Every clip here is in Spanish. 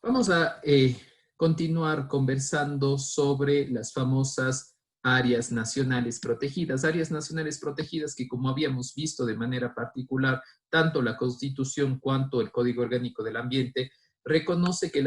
Vamos a continuar conversando sobre las famosas áreas nacionales protegidas que, como habíamos visto de manera particular, tanto la Constitución cuanto el Código Orgánico del Ambiente reconoce que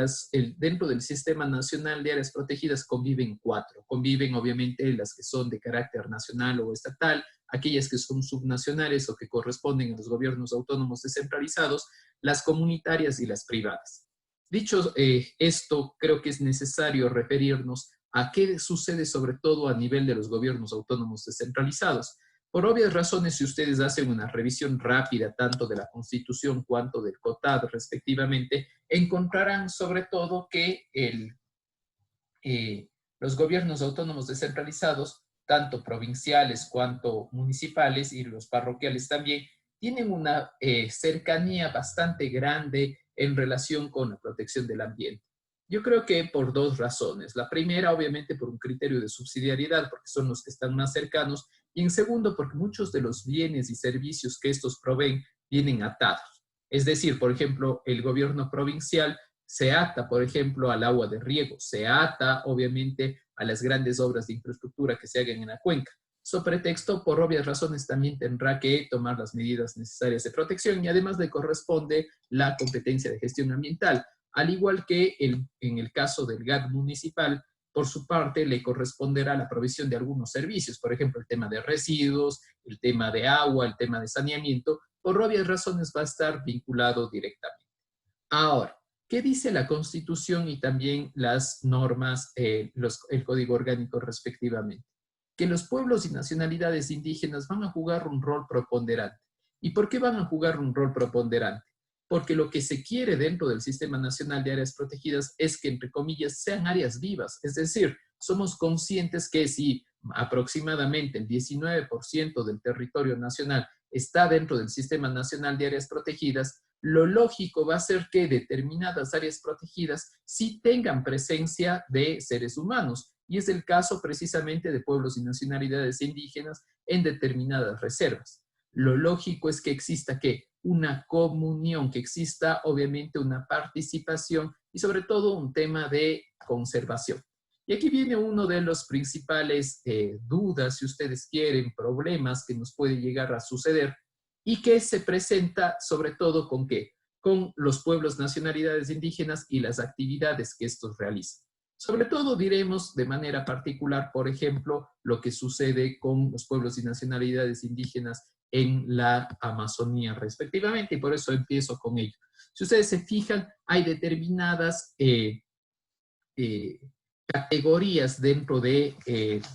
dentro del Sistema Nacional de Áreas Protegidas conviven cuatro. Conviven obviamente las que son de carácter nacional o estatal, aquellas que son subnacionales o que corresponden a los gobiernos autónomos descentralizados, las comunitarias y las privadas. Dicho esto, creo que es necesario referirnos a qué sucede sobre todo a nivel de los gobiernos autónomos descentralizados. Por obvias razones, si ustedes hacen una revisión rápida tanto de la Constitución cuanto del COTAD respectivamente, encontrarán sobre todo que los gobiernos autónomos descentralizados, tanto provinciales cuanto municipales y los parroquiales también, tienen una cercanía bastante grande en relación con la protección del ambiente. Yo creo que por dos razones. La primera, obviamente, por un criterio de subsidiariedad, porque son los que están más cercanos, y en segundo, porque muchos de los bienes y servicios que estos proveen vienen atados. Es decir, por ejemplo, el gobierno provincial se ata, por ejemplo, al agua de riego, se ata, obviamente, a las grandes obras de infraestructura que se hagan en la cuenca. So pretexto, por obvias razones, también tendrá que tomar las medidas necesarias de protección y además le corresponde la competencia de gestión ambiental, al igual que en el caso del GAT municipal, por su parte, le corresponderá la provisión de algunos servicios, por ejemplo, el tema de residuos, el tema de agua, el tema de saneamiento, por obvias razones va a estar vinculado directamente. Ahora, ¿qué dice la Constitución y también las normas, el Código Orgánico respectivamente? Que los pueblos y nacionalidades indígenas van a jugar un rol preponderante. ¿Y por qué van a jugar un rol preponderante? Porque lo que se quiere dentro del Sistema Nacional de Áreas Protegidas es que, entre comillas, sean áreas vivas. Es decir, somos conscientes que si aproximadamente el 19% del territorio nacional está dentro del Sistema Nacional de Áreas Protegidas, lo lógico va a ser que determinadas áreas protegidas sí tengan presencia de seres humanos. Y es el caso precisamente de pueblos y nacionalidades indígenas en determinadas reservas. Lo lógico es que exista ¿qué? Una comunión, que exista obviamente una participación y sobre todo un tema de conservación. Y aquí viene uno de los principales dudas, si ustedes quieren, problemas que nos puede llegar a suceder y que se presenta sobre todo con ¿qué? Con los pueblos, nacionalidades indígenas y las actividades que estos realizan. Sobre todo diremos de manera particular, por ejemplo, lo que sucede con los pueblos y nacionalidades indígenas en la Amazonía respectivamente, y por eso empiezo con ello. Si ustedes se fijan, hay determinadas categorías dentro de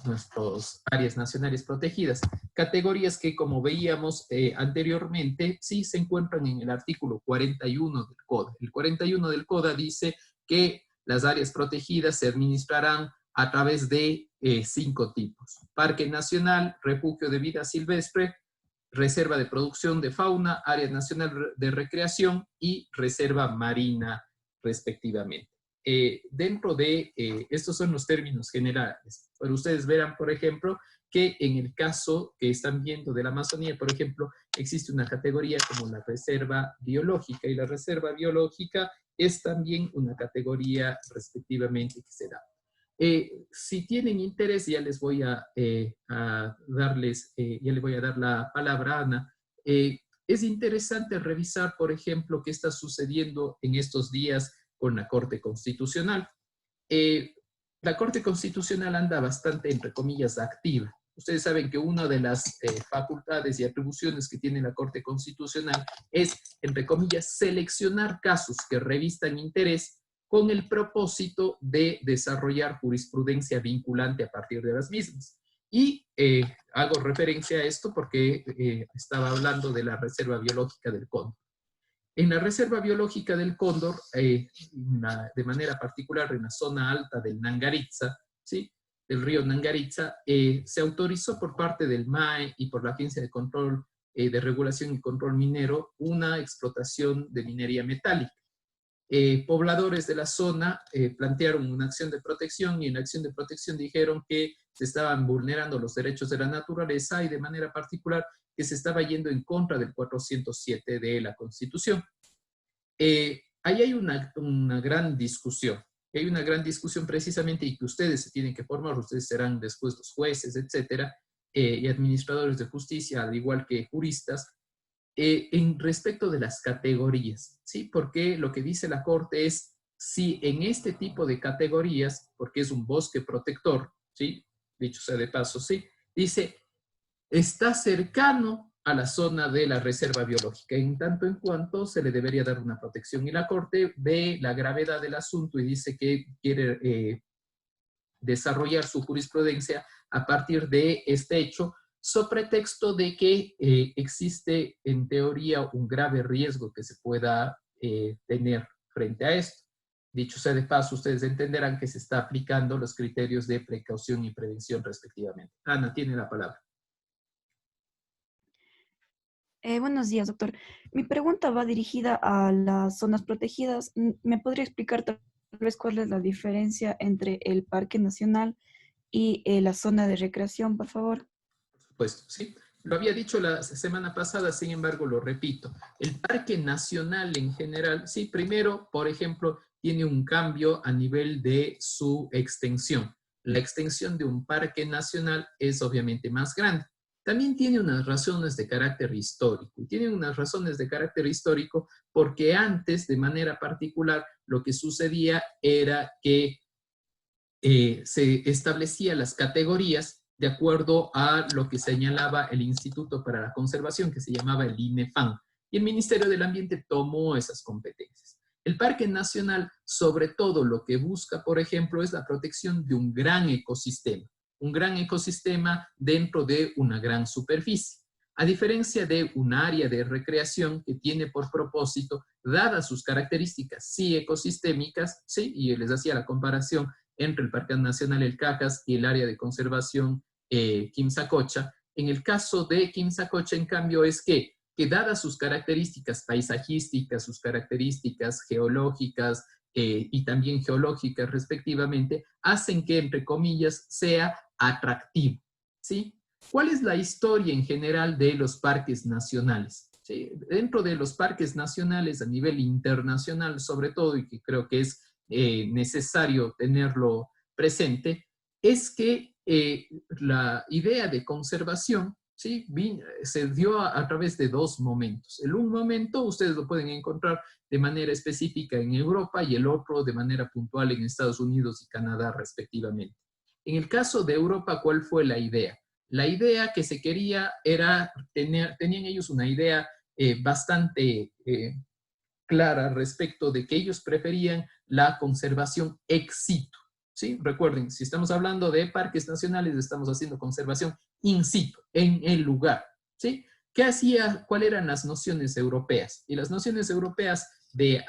nuestras áreas nacionales protegidas. Categorías que, como veíamos anteriormente, sí se encuentran en el artículo 41 del CODA. El 41 del CODA dice que las áreas protegidas se administrarán a través de 5 tipos. Parque Nacional, Refugio de Vida Silvestre, Reserva de Producción de Fauna, Área Nacional de Recreación y Reserva Marina, respectivamente. Dentro de estos son los términos generales. Pero ustedes verán, por ejemplo, que en el caso que están viendo de la Amazonía, por ejemplo, existe una categoría como la reserva biológica, y la reserva biológica es también una categoría respectivamente que se da. Si tienen interés, ya les voy a darles, ya les voy a dar la palabra a Ana. Es interesante revisar, por ejemplo, qué está sucediendo en estos días con la Corte Constitucional. La Corte Constitucional anda bastante, entre comillas, activa. Ustedes saben que una de las facultades y atribuciones que tiene la Corte Constitucional es, entre comillas, seleccionar casos que revistan interés con el propósito de desarrollar jurisprudencia vinculante a partir de las mismas. Y hago referencia a esto porque estaba hablando de la Reserva Biológica del Cóndor. En la Reserva Biológica del Cóndor, de manera particular en la zona alta del Nangaritza, ¿sí? Del río Nangaritza, se autorizó por parte del MAE y por la Agencia de Control de Regulación y Control Minero una explotación de minería metálica. Pobladores de la zona plantearon una acción de protección y en la acción de protección dijeron que se estaban vulnerando los derechos de la naturaleza y de manera particular que se estaba yendo en contra del 407 de la Constitución. ahí hay una gran discusión. Hay una gran discusión precisamente y que ustedes se tienen que formar, ustedes serán después los jueces, etcétera, y administradores de justicia, al igual que juristas, en respecto de las categorías, ¿sí? Porque lo que dice la Corte es si en este tipo de categorías, porque es un bosque protector, ¿sí? Dicho sea de paso, ¿sí? Dice, está cercano a la zona de la reserva biológica, en tanto en cuanto se le debería dar una protección. Y la Corte ve la gravedad del asunto y dice que quiere desarrollar su jurisprudencia a partir de este hecho, sobre pretexto de que existe en teoría un grave riesgo que se pueda tener frente a esto. Dicho sea de paso, ustedes entenderán que se está aplicando los criterios de precaución y prevención respectivamente. Ana, tiene la palabra. Buenos días, doctor. Mi pregunta va dirigida a las zonas protegidas. ¿Me podría explicar tal vez cuál es la diferencia entre el Parque Nacional y la zona de recreación, por favor? Supuesto, sí. Lo había dicho la semana pasada, sin embargo, lo repito. El Parque Nacional en general, sí, primero, por ejemplo, tiene un cambio a nivel de su extensión. La extensión de un parque nacional es obviamente más grande. También tiene unas razones de carácter histórico. Y tiene unas razones de carácter histórico porque antes, de manera particular, lo que sucedía era que se establecía las categorías de acuerdo a lo que señalaba el Instituto para la Conservación, que se llamaba el INEFAN, y el Ministerio del Ambiente tomó esas competencias. El Parque Nacional, sobre todo, lo que busca, por ejemplo, es la protección de un gran ecosistema dentro de una gran superficie. A diferencia de un área de recreación que tiene por propósito, dadas sus características sí ecosistémicas, sí, y les hacía la comparación entre el Parque Nacional El Cajas y el área de conservación Quimsacocha. En el caso de Quimsacocha, en cambio, es que dadas sus características paisajísticas, sus características geológicas y también geológicas respectivamente, hacen que, entre comillas, sea atractivo, ¿sí? ¿Cuál es la historia en general de los parques nacionales? ¿Sí? Dentro de los parques nacionales a nivel internacional, sobre todo, y que creo que es necesario tenerlo presente, es que la idea de conservación, ¿sí? Se dio a través de dos momentos. El un momento ustedes lo pueden encontrar de manera específica en Europa y el otro de manera puntual en Estados Unidos y Canadá respectivamente. En el caso de Europa, ¿cuál fue la idea? La idea que se quería era tenían ellos una idea bastante clara respecto de que ellos preferían la conservación ex situ. ¿Sí? Recuerden, si estamos hablando de parques nacionales, estamos haciendo conservación in situ, en el lugar. ¿Sí? ¿Qué hacía? ¿Cuáles eran las nociones europeas? Y las nociones europeas de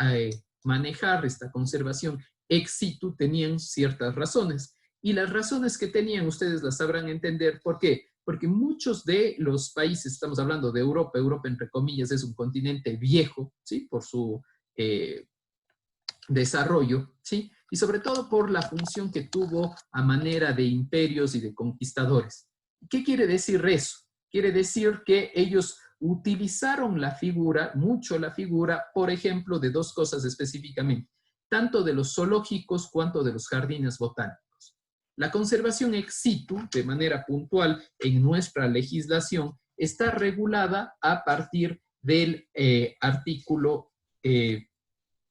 manejar esta conservación ex situ tenían ciertas razones. Y las razones que tenían, ustedes las sabrán entender. ¿Por qué? Porque muchos de los países, estamos hablando de Europa, Europa entre comillas es un continente viejo, ¿sí? Por su desarrollo, ¿sí? Y sobre todo por la función que tuvo a manera de imperios y de conquistadores. ¿Qué quiere decir eso? Quiere decir que ellos utilizaron la figura, mucho la figura, por ejemplo, de dos cosas específicamente, tanto de los zoológicos cuanto de los jardines botánicos. La conservación ex situ, de manera puntual en nuestra legislación, está regulada a partir del artículo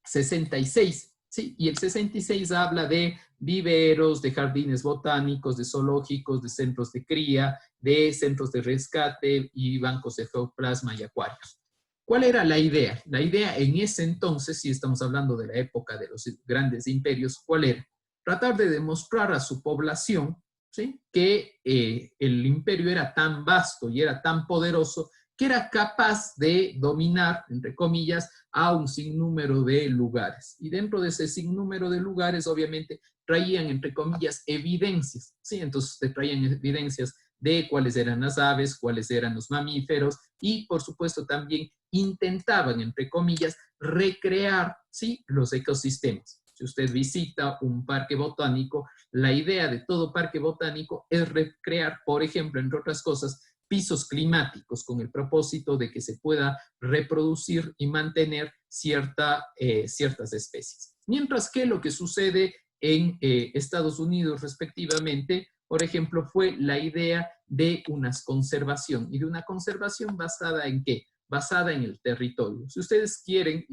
66, ¿sí? Y el 66 habla de viveros, de jardines botánicos, de zoológicos, de centros de cría, de centros de rescate y bancos de geoplasma y acuarios. ¿Cuál era la idea? La idea en ese entonces, si estamos hablando de la época de los grandes imperios, ¿cuál era? Tratar de demostrar a su población, ¿sí? Que el imperio era tan vasto y era tan poderoso que era capaz de dominar, entre comillas, a un sinnúmero de lugares. Y dentro de ese sinnúmero de lugares, obviamente, traían, entre comillas, evidencias, ¿sí? Entonces, te traían evidencias de cuáles eran las aves, cuáles eran los mamíferos y, por supuesto, también intentaban, entre comillas, recrear, ¿sí? Los ecosistemas. Si usted visita un parque botánico, la idea de todo parque botánico es recrear, por ejemplo, entre otras cosas, pisos climáticos con el propósito de que se pueda reproducir y mantener ciertas especies. Mientras que lo que sucede en Estados Unidos respectivamente, por ejemplo, fue la idea de una conservación. ¿Y de una conservación basada en qué? Basada en el territorio. Si ustedes quieren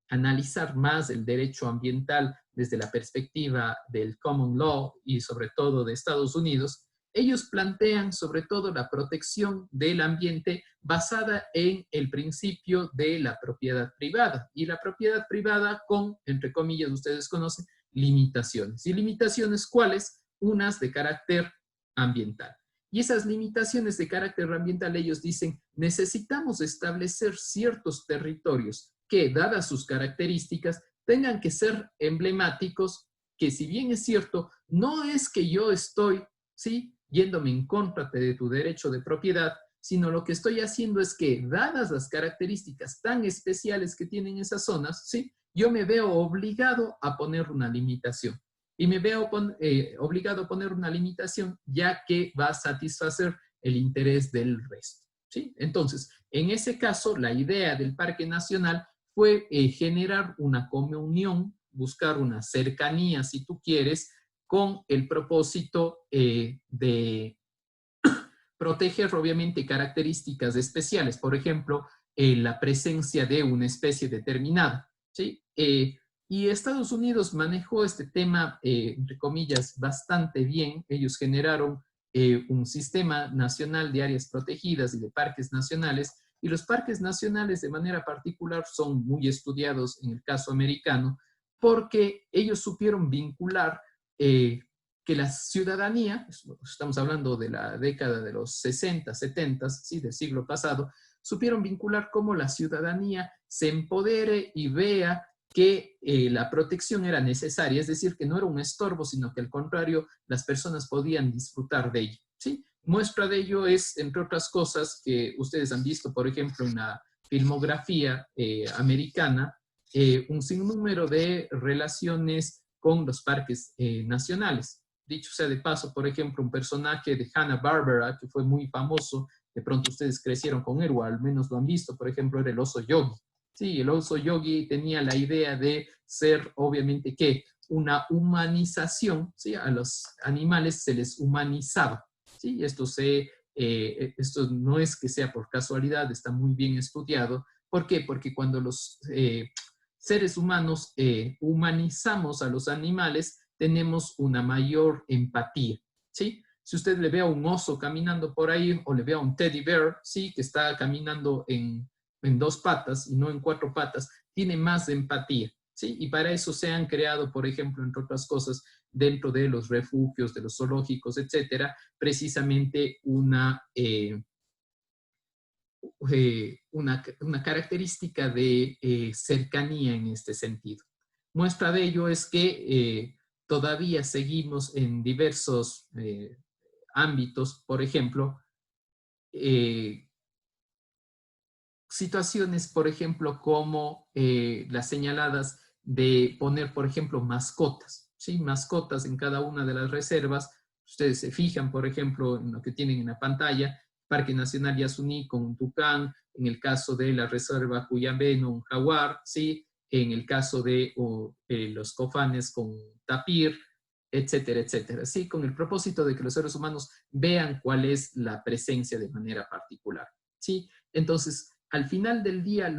analizar más el derecho ambiental desde la perspectiva del common law y sobre todo de Estados Unidos, ellos plantean sobre todo la protección del ambiente basada en el principio de la propiedad privada. Y la propiedad privada con, entre comillas, ustedes conocen, limitaciones. ¿Y limitaciones cuáles? Unas de carácter ambiental. Y esas limitaciones de carácter ambiental, ellos dicen, necesitamos establecer ciertos territorios que, dadas sus características, tengan que ser emblemáticos, que si bien es cierto, no es que yo estoy, ¿sí?, yéndome en contra de tu derecho de propiedad, sino lo que estoy haciendo es que, dadas las características tan especiales que tienen esas zonas, ¿sí?, yo me veo obligado a poner una limitación. Y me veo obligado a poner una limitación ya que va a satisfacer el interés del resto, ¿sí? Entonces, en ese caso, la idea del Parque Nacional fue generar una comunión, buscar una cercanía, si tú quieres, con el propósito de proteger, obviamente, características especiales. Por ejemplo, la presencia de una especie determinada, ¿sí? Y Estados Unidos manejó este tema, entre comillas, bastante bien. Ellos generaron un sistema nacional de áreas protegidas y de parques nacionales. Y los parques nacionales, de manera particular, son muy estudiados en el caso americano porque ellos supieron vincular que la ciudadanía, estamos hablando de la década de los 60, 70, ¿sí?, del siglo pasado, supieron vincular cómo la ciudadanía se empodere y vea que la protección era necesaria, es decir, que no era un estorbo, sino que al contrario, las personas podían disfrutar de ello, ¿sí? Muestra de ello es, entre otras cosas, que ustedes han visto, por ejemplo, en la filmografía americana, un sinnúmero de relaciones con los parques nacionales. Dicho sea de paso, por ejemplo, un personaje de Hanna-Barbera que fue muy famoso, de pronto ustedes crecieron con él o al menos lo han visto, por ejemplo, era el oso Yogi. Sí, el oso Yogi tenía la idea de ser, obviamente, ¿qué? Una humanización, ¿sí? A los animales se les humanizaba, ¿sí? Esto no es que sea por casualidad, está muy bien estudiado. ¿Por qué? Porque cuando los seres humanos humanizamos a los animales, tenemos una mayor empatía, ¿sí? Si usted le ve a un oso caminando por ahí o le ve a un teddy bear, ¿sí?, que está caminando en dos patas y no en cuatro patas, tiene más empatía, ¿sí? Y para eso se han creado, por ejemplo, entre otras cosas, dentro de los refugios, de los zoológicos, etcétera, precisamente una característica de cercanía en este sentido. Muestra de ello es que todavía seguimos en diversos ámbitos, por ejemplo, situaciones, por ejemplo, como las señaladas de poner, por ejemplo, mascotas, ¿sí? Mascotas en cada una de las reservas. Ustedes se fijan, por ejemplo, en lo que tienen en la pantalla, Parque Nacional Yasuní con un tucán, en el caso de la Reserva Cuyabeno, un jaguar, ¿sí? En el caso de los cofanes con tapir, etcétera, etcétera, ¿sí? Con el propósito de que los seres humanos vean cuál es la presencia de manera particular, ¿sí? Entonces, al final del día,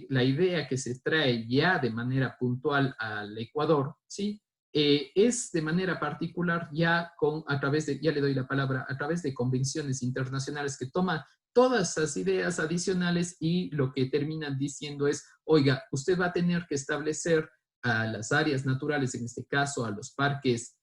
la idea que se trae ya de manera puntual al Ecuador, ¿sí? Es de manera particular ya a través de, ya le doy la palabra, a través de convenciones internacionales que toman todas esas ideas adicionales y lo que terminan diciendo es, oiga, usted va a tener que establecer a las áreas naturales, en este caso a los parques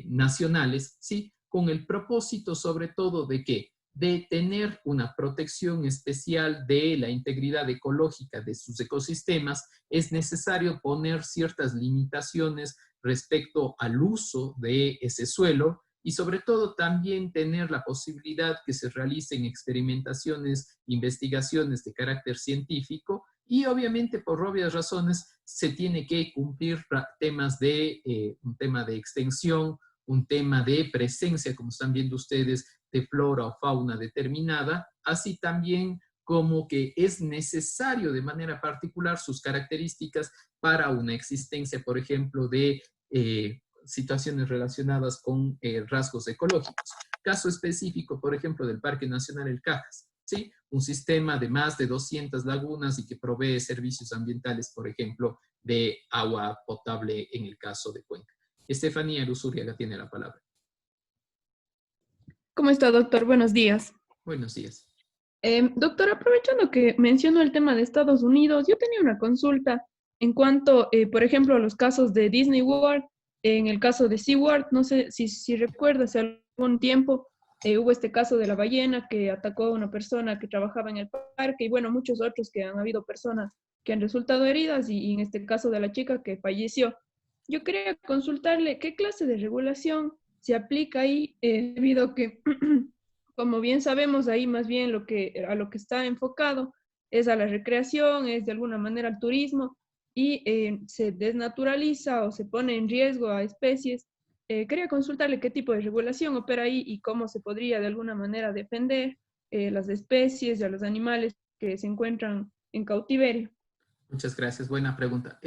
nacionales, ¿sí? Con el propósito sobre todo de que de tener una protección especial de la integridad ecológica de sus ecosistemas, es necesario poner ciertas limitaciones respecto al uso de ese suelo y sobre todo también tener la posibilidad que se realicen experimentaciones, investigaciones de carácter científico y obviamente por obvias razones se tiene que cumplir un tema de extensión, un tema de presencia, como están viendo ustedes, de flora o fauna determinada, así también como que es necesario de manera particular sus características para una existencia, por ejemplo, de situaciones relacionadas con rasgos ecológicos. Caso específico, por ejemplo, del Parque Nacional El Cajas, ¿sí? Un sistema de más de 200 lagunas y que provee servicios ambientales, por ejemplo, de agua potable en el caso de Cuenca. Estefanía Luzuriaga tiene la palabra. ¿Cómo está, doctor? Buenos días. Buenos días. Doctor, aprovechando que mencionó el tema de Estados Unidos, yo tenía una consulta en cuanto, por ejemplo, a los casos de Disney World. En el caso de SeaWorld, no sé si recuerda, hace algún tiempo hubo este caso de la ballena que atacó a una persona que trabajaba en el parque y bueno, muchos otros que han habido personas que han resultado heridas y en este caso de la chica que falleció. Yo quería consultarle qué clase de regulación se aplica ahí, debido a que como bien sabemos, ahí más bien a lo que está enfocado es a la recreación, es de alguna manera al turismo y se desnaturaliza o se pone en riesgo a especies. Quería consultarle qué tipo de regulación opera ahí y cómo se podría de alguna manera defender las especies y a los animales que se encuentran en cautiverio. Muchas gracias, buena pregunta.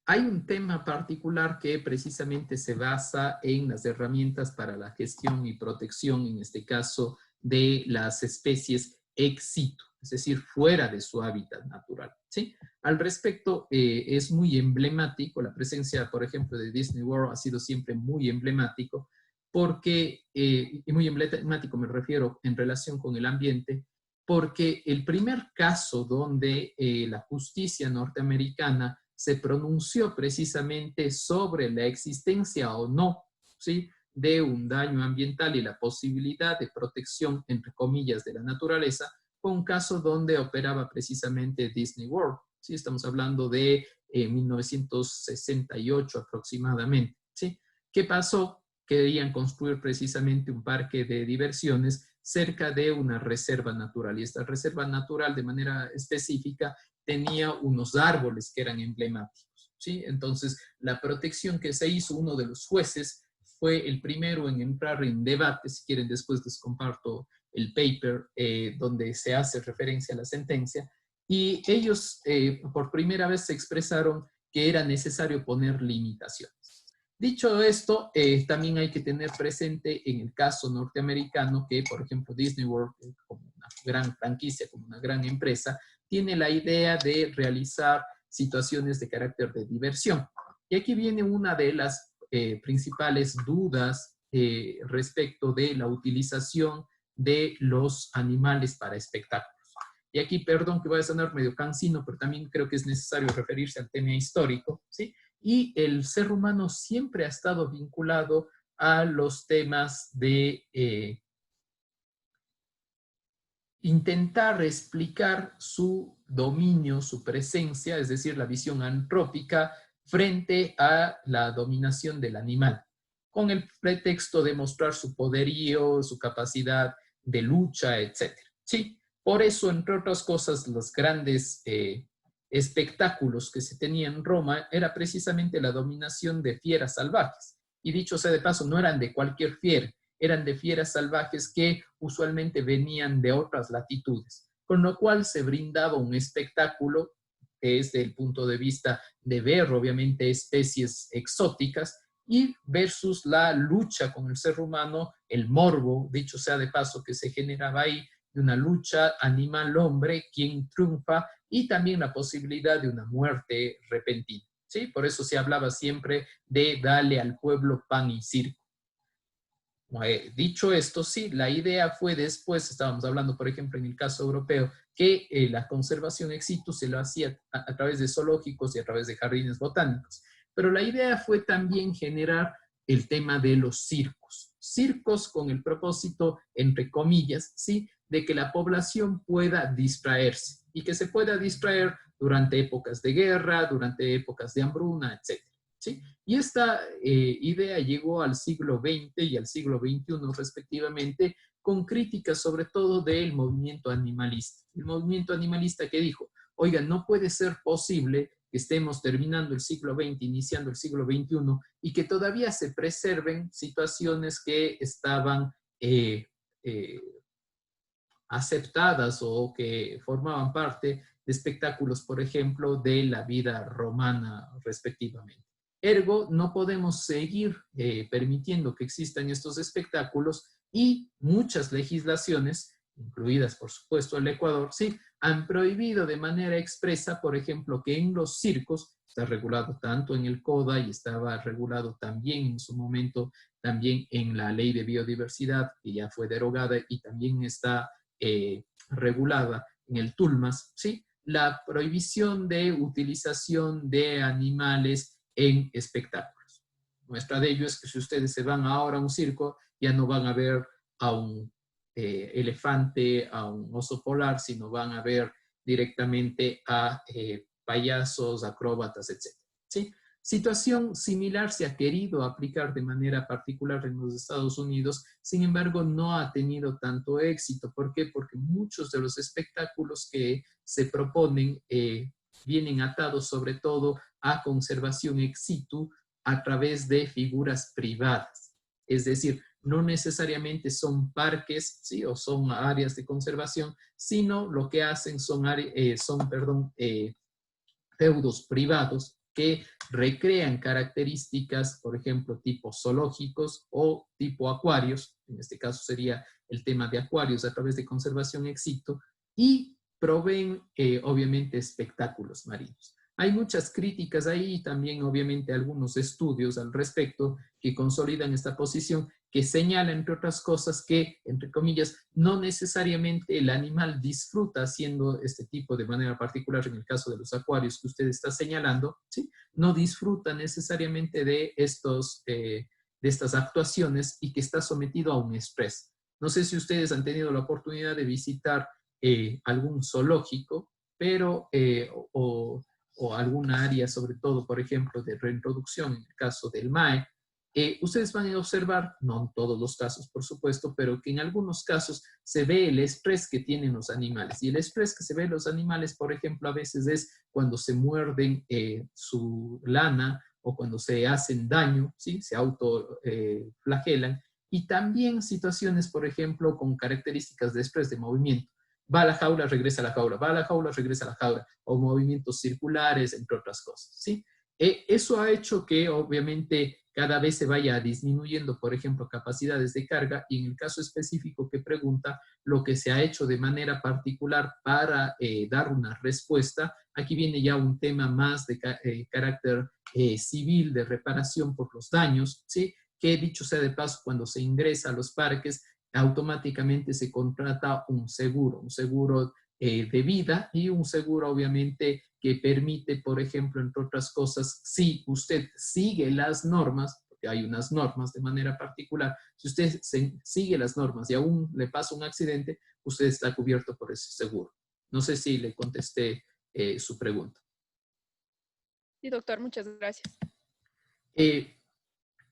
Hay un tema particular que precisamente se basa en las herramientas para la gestión y protección, en este caso, de las especies ex situ, es decir, fuera de su hábitat natural, ¿sí? Al respecto, es muy emblemático, la presencia, por ejemplo, de Disney World ha sido siempre muy emblemático, porque, y muy emblemático me refiero en relación con el ambiente, porque el primer caso donde la justicia norteamericana se pronunció precisamente sobre la existencia o no, ¿sí?, de un daño ambiental y la posibilidad de protección, entre comillas, de la naturaleza, fue un caso donde operaba precisamente Disney World. ¿Sí? Estamos hablando de 1968 aproximadamente. ¿Sí? ¿Qué pasó? Querían construir precisamente un parque de diversiones cerca de una reserva natural. Y esta reserva natural, de manera específica, tenía unos árboles que eran emblemáticos, ¿sí? Entonces, la protección que se hizo, uno de los jueces fue el primero en entrar en debate. Si quieren, después les comparto el paper donde se hace referencia a la sentencia. Y ellos, por primera vez, se expresaron que era necesario poner limitaciones. Dicho esto, también hay que tener presente en el caso norteamericano que, por ejemplo, Disney World, como una gran franquicia, como una gran empresa, tiene la idea de realizar situaciones de carácter de diversión. Y aquí viene una de las principales dudas respecto de la utilización de los animales para espectáculos. Y aquí, perdón que voy a sonar medio cansino, pero también creo que es necesario referirse al tema histórico, ¿sí? Y el ser humano siempre ha estado vinculado a los temas de intentar explicar su dominio, su presencia, es decir, la visión antrópica frente a la dominación del animal, con el pretexto de mostrar su poderío, su capacidad de lucha, etc. Sí, por eso, entre otras cosas, los grandes espectáculos que se tenían en Roma era precisamente la dominación de fieras salvajes. Y dicho sea de paso, no eran de cualquier fiera, eran de fieras salvajes que usualmente venían de otras latitudes, con lo cual se brindaba un espectáculo que es desde el punto de vista de ver, obviamente, especies exóticas y versus la lucha con el ser humano, el morbo, dicho sea de paso, que se generaba ahí, de una lucha animal-hombre, quien triunfa, y también la posibilidad de una muerte repentina. ¿Sí? Por eso se hablaba siempre de darle al pueblo pan y circo. Dicho esto, sí, la idea fue después, estábamos hablando, por ejemplo, en el caso europeo, que la conservación ex situ se lo hacía a través de zoológicos y a través de jardines botánicos. Pero la idea fue también generar el tema de los circos. Circos con el propósito, entre comillas, ¿sí?, de que la población pueda distraerse y que se pueda distraer durante épocas de guerra, durante épocas de hambruna, etc. ¿Sí? Y esta idea llegó al siglo XX y al siglo XXI respectivamente, con críticas sobre todo del movimiento animalista. El movimiento animalista que dijo, oiga, no puede ser posible que estemos terminando el siglo XX, iniciando el siglo XXI, y que todavía se preserven situaciones que estaban aceptadas o que formaban parte de espectáculos, por ejemplo, de la vida romana respectivamente. Ergo, no podemos seguir permitiendo que existan estos espectáculos y muchas legislaciones, incluidas por supuesto el Ecuador, sí, han prohibido de manera expresa, por ejemplo, que en los circos, está regulado tanto en el CODA y estaba regulado también en su momento, también en la Ley de Biodiversidad, que ya fue derogada y también está regulada en el TULMAS, ¿sí? La prohibición de utilización de animales en espectáculos. Muestra de ello es que si ustedes se van ahora a un circo, ya no van a ver a un elefante, a un oso polar, sino van a ver directamente a payasos, acróbatas, etc. ¿Sí? Situación similar se ha querido aplicar de manera particular en los Estados Unidos, sin embargo no ha tenido tanto éxito. ¿Por qué? Porque muchos de los espectáculos que se proponen vienen atados sobre todo a conservación ex situ a través de figuras privadas. Es decir, no necesariamente son parques, ¿sí? O son áreas de conservación, sino lo que hacen son feudos privados que recrean características, por ejemplo, tipo zoológicos o tipo acuarios, en este caso sería el tema de acuarios a través de conservación ex situ, y proveen obviamente espectáculos marinos. Hay muchas críticas ahí y también obviamente algunos estudios al respecto que consolidan esta posición, que señala, entre otras cosas, que, entre comillas, no necesariamente el animal disfruta haciendo este tipo de manera particular, en el caso de los acuarios que usted está señalando, ¿sí? No disfruta necesariamente de estas actuaciones y que está sometido a un estrés. No sé si ustedes han tenido la oportunidad de visitar algún zoológico, pero, o alguna área, sobre todo, por ejemplo, de reintroducción, en el caso del MAE, ustedes van a observar, no en todos los casos, por supuesto, pero que en algunos casos se ve el estrés que tienen los animales. Y el estrés que se ve en los animales, por ejemplo, a veces es cuando se muerden su lana o cuando se hacen daño, ¿sí? Se autoflagelan. Y también situaciones, por ejemplo, con características de estrés de movimiento. Va a la jaula, regresa a la jaula, va a la jaula, regresa a la jaula, o movimientos circulares, entre otras cosas, ¿sí? Eso ha hecho que, obviamente, cada vez se vaya disminuyendo, por ejemplo, capacidades de carga, y en el caso específico que pregunta, lo que se ha hecho de manera particular para dar una respuesta, aquí viene ya un tema más de carácter civil, de reparación por los daños, ¿sí? Que dicho sea de paso, cuando se ingresa a los parques, automáticamente se contrata un seguro de vida y un seguro obviamente que permite, por ejemplo, entre otras cosas, si usted sigue las normas, porque hay unas normas de manera particular, si usted sigue las normas y aún le pasa un accidente, usted está cubierto por ese seguro. No sé si le contesté su pregunta. Sí, doctor, muchas gracias.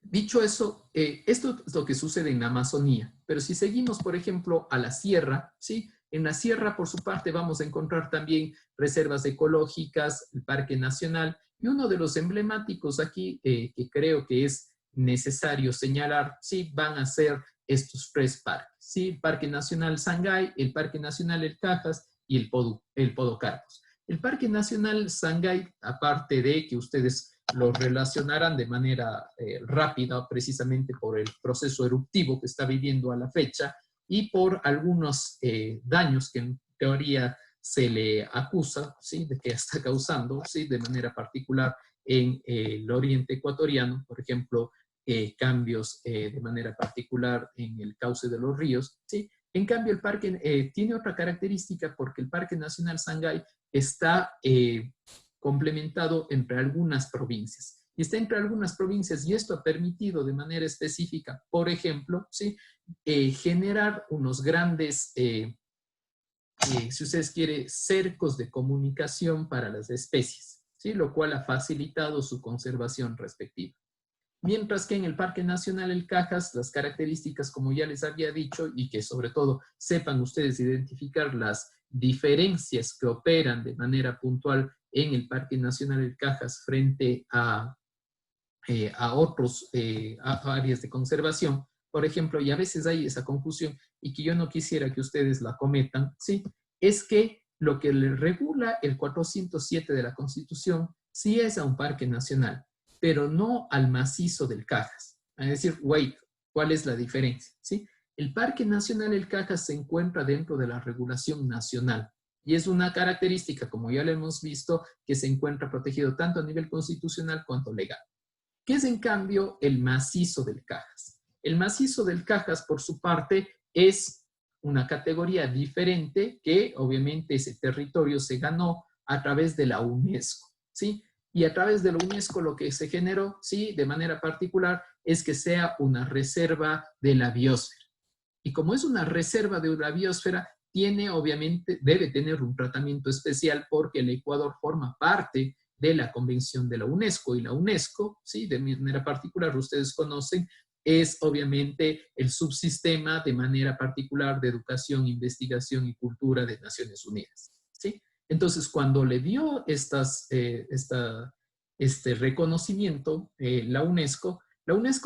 Dicho eso, esto es lo que sucede en la Amazonía, pero si seguimos, por ejemplo, a la sierra, ¿sí? En la sierra, por su parte, vamos a encontrar también reservas ecológicas, el Parque Nacional, y uno de los emblemáticos aquí, que creo que es necesario señalar, sí, van a ser estos tres parques, ¿sí? El Parque Nacional Sangay, el Parque Nacional El Cajas y el Podocarpus. El Parque Nacional Sangay, aparte de que ustedes lo relacionarán de manera rápida, precisamente por el proceso eruptivo que está viviendo a la fecha y por algunos daños que en teoría se le acusa, ¿sí? De que está causando, ¿sí? De manera particular en el oriente ecuatoriano, por ejemplo, cambios de manera particular en el cauce de los ríos, ¿sí? En cambio, el parque tiene otra característica porque el Parque Nacional Sangay está complementado entre algunas provincias. Y está entre algunas provincias y esto ha permitido de manera específica, por ejemplo, ¿sí? Generar unos grandes, si ustedes quieren, cercos de comunicación para las especies, ¿sí? Lo cual ha facilitado su conservación respectiva. Mientras que en el Parque Nacional El Cajas, las características, como ya les había dicho, y que sobre todo sepan ustedes identificar las diferencias que operan de manera puntual en el Parque Nacional El Cajas frente a otros áreas de conservación, por ejemplo, y a veces hay esa confusión, y que yo no quisiera que ustedes la cometan, ¿sí? Es que lo que le regula el 407 de la Constitución sí es a un parque nacional, pero no al macizo del Cajas. Es decir, wait, ¿cuál es la diferencia? ¿Sí? El Parque Nacional El Cajas se encuentra dentro de la regulación nacional y es una característica, como ya lo hemos visto, que se encuentra protegido tanto a nivel constitucional cuanto legal. ¿Qué es en cambio el macizo del Cajas? El macizo del Cajas, por su parte, es una categoría diferente que obviamente ese territorio se ganó a través de la UNESCO, ¿sí? Y a través de la UNESCO lo que se generó, sí, de manera particular, es que sea una reserva de la biosfera. Y como es una reserva de la biosfera, tiene obviamente, debe tener un tratamiento especial porque el Ecuador forma parte de la Convención de la UNESCO y la UNESCO, sí, de manera particular, ustedes conocen, es obviamente el subsistema de manera particular de educación, investigación y cultura de Naciones Unidas, ¿sí? Entonces, cuando le dio este reconocimiento, la UNESCO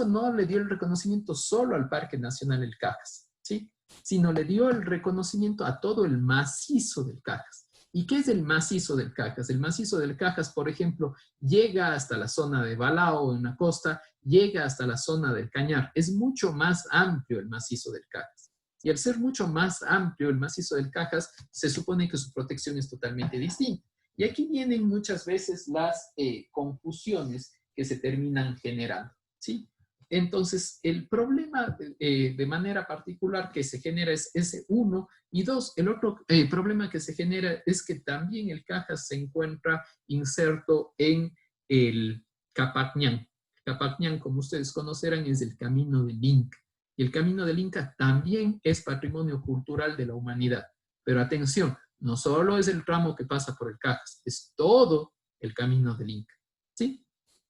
no le dio el reconocimiento solo al Parque Nacional El Cajas, ¿sí? Sino le dio el reconocimiento a todo el macizo del Cajas. ¿Y qué es el macizo del Cajas? El macizo del Cajas, por ejemplo, llega hasta la zona de Balao en la costa, llega hasta la zona del Cañar. Es mucho más amplio el macizo del Cajas. Y al ser mucho más amplio el macizo del Cajas, se supone que su protección es totalmente distinta. Y aquí vienen muchas veces las confusiones que se terminan generando, ¿sí? Entonces, el problema de manera particular que se genera es ese uno, y dos, el otro problema que se genera es que también el Cajas se encuentra inserto en el Capacñán. Capacñán, como ustedes conocerán, es el Camino del Inca. Y el Camino del Inca también es patrimonio cultural de la humanidad. Pero atención, no solo es el tramo que pasa por el Cajas, es todo el Camino del Inca, ¿sí?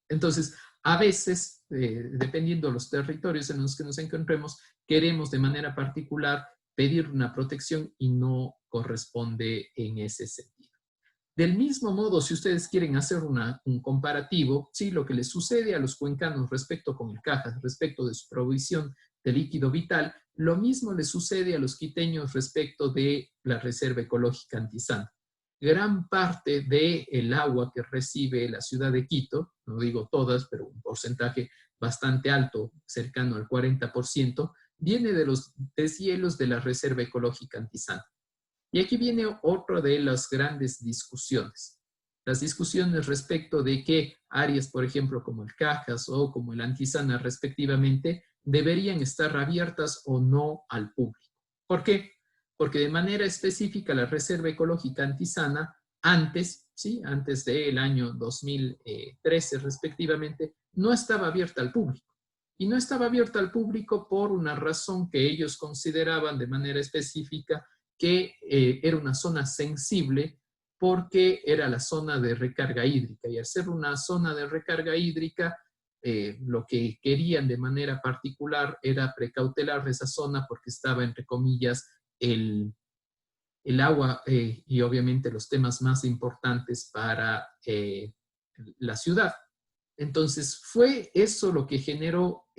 Entonces, a veces, dependiendo de los territorios en los que nos encontremos, queremos de manera particular pedir una protección y no corresponde en ese sentido. Del mismo modo, si ustedes quieren hacer un comparativo, ¿sí? Lo que les sucede a los cuencanos respecto con el Cajas, respecto de su provisión de líquido vital, lo mismo les sucede a los quiteños respecto de la Reserva Ecológica Antizana. Gran parte del agua que recibe la ciudad de Quito, no digo todas, pero un porcentaje bastante alto, cercano al 40%, viene de los deshielos de la Reserva Ecológica Antizana. Y aquí viene otra de las grandes discusiones. Las discusiones respecto de qué áreas, por ejemplo, como el Cajas o como el Antizana respectivamente, deberían estar abiertas o no al público. ¿Por qué? Porque de manera específica la Reserva Ecológica Antizana, antes, ¿sí? Antes del año 2013 respectivamente, no estaba abierta al público. Y no estaba abierta al público por una razón que ellos consideraban de manera específica que era una zona sensible porque era la zona de recarga hídrica. Y al ser una zona de recarga hídrica, lo que querían de manera particular era precautelar esa zona porque estaba, entre comillas, el agua y obviamente los temas más importantes para la ciudad. Entonces, fue eso lo que generó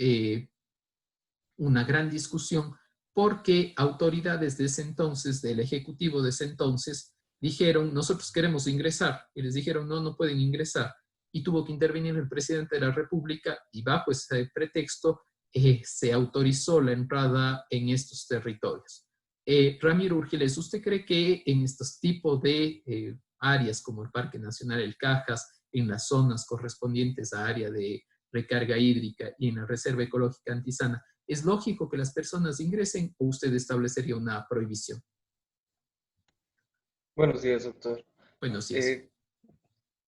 una gran discusión porque autoridades de ese entonces, del Ejecutivo de ese entonces, dijeron, nosotros queremos ingresar. Y les dijeron, no, no pueden ingresar. Y tuvo que intervenir el presidente de la República y bajo ese pretexto se autorizó la entrada en estos territorios. Ramiro Urgiles, ¿usted cree que en estos tipos de áreas como el Parque Nacional El Cajas, en las zonas correspondientes a área de recarga hídrica y en la Reserva Ecológica Antizana, ¿es lógico que las personas ingresen o usted establecería una prohibición? Buenos días, doctor. Buenos días.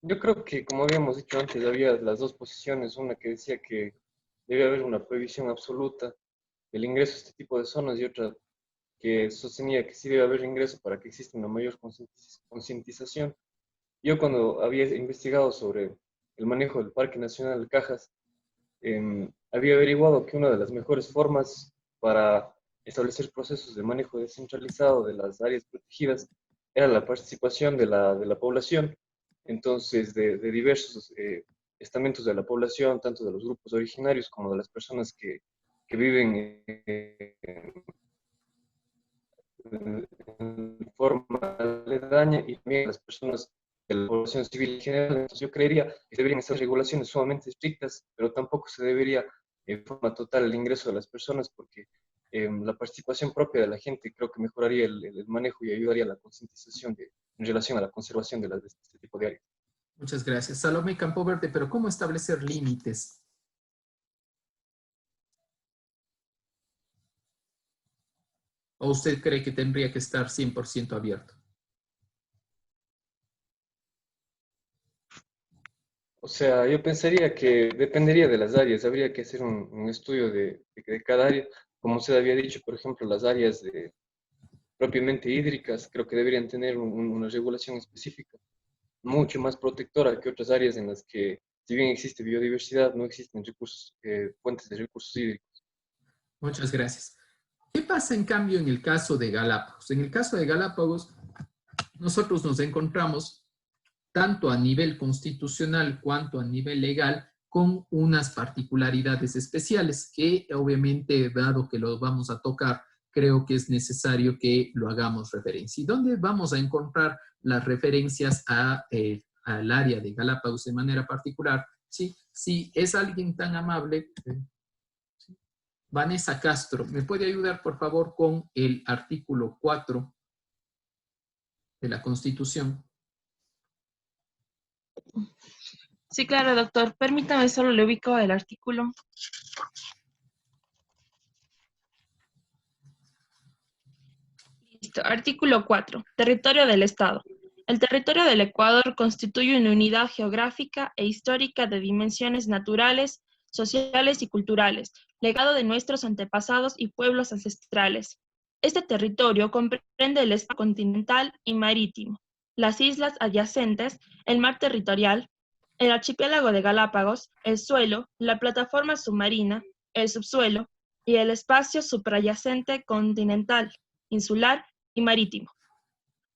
Yo creo que, como habíamos dicho antes, había las dos posiciones, una que decía que debe haber una prohibición absoluta del ingreso a este tipo de zonas y otra que sostenía que sí debe haber ingreso para que exista una mayor concientización. Yo cuando había investigado sobre el manejo del Parque Nacional de Cajas, había averiguado que una de las mejores formas para establecer procesos de manejo descentralizado de las áreas protegidas era la participación de la población, entonces de diversos estamentos de la población, tanto de los grupos originarios como de las personas que viven en forma aledaña y también las personas de la población civil en general. Entonces yo creería que deberían ser regulaciones sumamente estrictas, pero tampoco se debería en forma total el ingreso de las personas, porque la participación propia de la gente creo que mejoraría el manejo y ayudaría a la concientización en relación a la conservación de este tipo de áreas. Muchas gracias. Salomé Campoverde, pero ¿cómo establecer límites? ¿O usted cree que tendría que estar 100% abierto? O sea, yo pensaría que dependería de las áreas, habría que hacer un estudio de cada área. Como usted había dicho, por ejemplo, las áreas propiamente hídricas creo que deberían tener una regulación específica, mucho más protectora que otras áreas en las que, si bien existe biodiversidad, no existen recursos, fuentes de recursos hídricos. Muchas gracias. ¿Qué pasa en cambio en el caso de Galápagos? En el caso de Galápagos, nosotros nos encontramos tanto a nivel constitucional cuanto a nivel legal con unas particularidades especiales que obviamente, dado que lo vamos a tocar, creo que es necesario que lo hagamos referencia. ¿Y dónde vamos a encontrar las referencias al área de Galápagos de manera particular? Sí, si es alguien tan amable, Vanessa Castro, ¿me puede ayudar por favor con el artículo 4 de la Constitución? Sí, claro, doctor. Permítame, solo le ubico el artículo. Listo. Artículo 4. Territorio del Estado. El territorio del Ecuador constituye una unidad geográfica e histórica de dimensiones naturales, sociales y culturales, legado de nuestros antepasados y pueblos ancestrales. Este territorio comprende el estado continental y marítimo, las islas adyacentes, el mar territorial, el archipiélago de Galápagos, el suelo, la plataforma submarina, el subsuelo y el espacio suprayacente continental, insular y marítimo.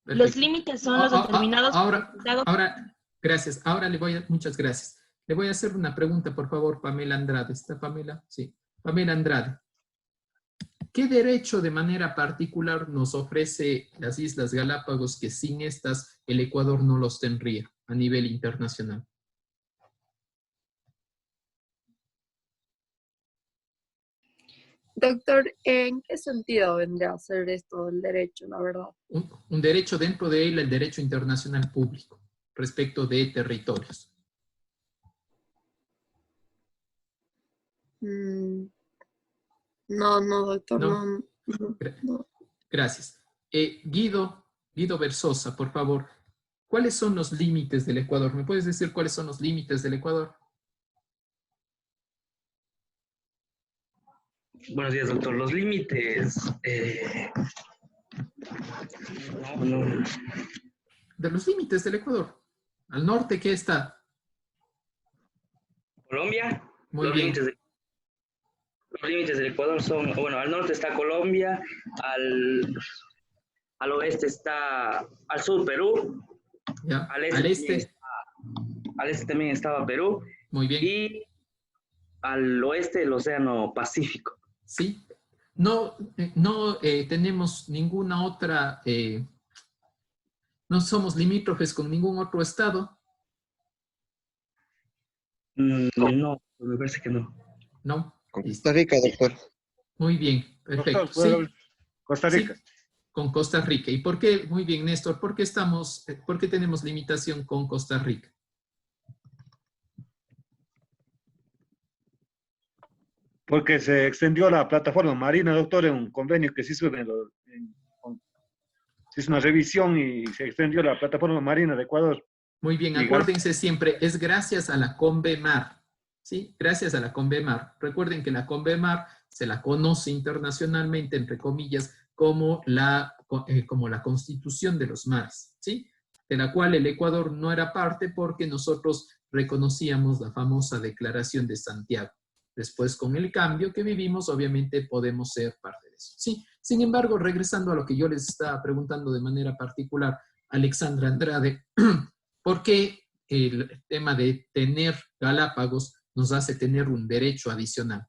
Los Perfecto. límites son los determinados Ahora, gracias. Ahora muchas gracias. Le voy a hacer una pregunta, por favor, Pamela Andrade. ¿Está Pamela? Sí. Pamela Andrade. ¿Qué derecho de manera particular nos ofrece las Islas Galápagos que sin estas el Ecuador no los tendría a nivel internacional? Doctor, ¿en qué sentido vendría a ser esto del derecho, la verdad? Un derecho dentro de él, el derecho internacional público, respecto de territorios. No, doctor, No. no. Gracias. Guido Versosa, por favor, ¿cuáles son los límites del Ecuador? ¿Me puedes decir cuáles son los límites del Ecuador? Buenos días, doctor. Los límites. De los límites del Ecuador. Al norte, ¿qué está? Colombia. Muy bien. Los límites del Ecuador son, bueno, al norte está Colombia, al oeste está, al sur Perú, Ya. al este también estaba Perú. Muy bien. Y al oeste el Océano Pacífico. Sí. No tenemos ninguna otra, no somos limítrofes con ningún otro estado. No, me parece que no. No. Con Costa Rica, doctor. Muy bien, perfecto. Doctor, sí. Costa Rica. Sí, con Costa Rica. ¿Y por qué? Muy bien, Néstor. ¿Por qué tenemos limitación con Costa Rica? Porque se extendió la plataforma marina, doctor, en un convenio que se hizo, se hizo una revisión y se extendió la plataforma marina de Ecuador. Muy bien, acuérdense siempre, es gracias a la Convemar, ¿sí? Gracias a la Convemar. Recuerden que la Convemar se la conoce internacionalmente, entre comillas, como la Constitución de los Mares, ¿sí? De la cual el Ecuador no era parte porque nosotros reconocíamos la famosa Declaración de Santiago. Después, con el cambio que vivimos, obviamente podemos ser parte de eso, ¿sí? Sin embargo, regresando a lo que yo les estaba preguntando de manera particular, Alexandra Andrade, ¿por qué el tema de tener Galápagos nos hace tener un derecho adicional?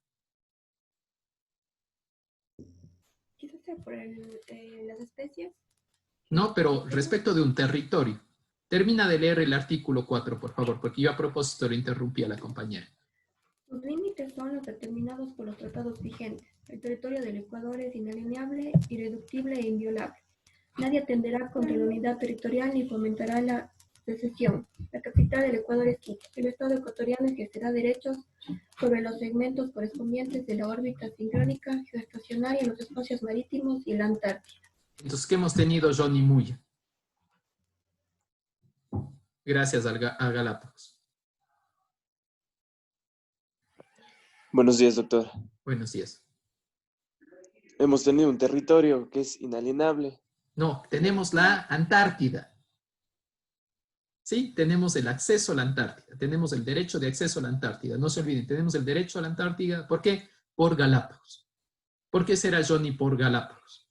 diferencia por las especies? No, pero respecto de un territorio. Termina de leer el artículo 4, por favor, porque yo a propósito le interrumpí a la compañera. Sus límites son los determinados por los tratados vigentes. El territorio del Ecuador es inalienable, irreductible e inviolable. Nadie atenderá contra la unidad territorial ni fomentará la secesión. La capital del Ecuador es Quito. El Estado ecuatoriano ejercerá derechos sobre los segmentos correspondientes de la órbita sincrónica geoestacionaria en los espacios marítimos y en la Antártida. Entonces, ¿qué hemos tenido, Johnny Muya? Gracias a Galápagos. Buenos días, doctor. Buenos días. Hemos tenido un territorio que es inalienable. No, tenemos la Antártida. Sí, tenemos el acceso a la Antártida. Tenemos el derecho de acceso a la Antártida. No se olviden, tenemos el derecho a la Antártida. ¿Por qué? Por Galápagos. ¿Por qué será, Johnny, por Galápagos?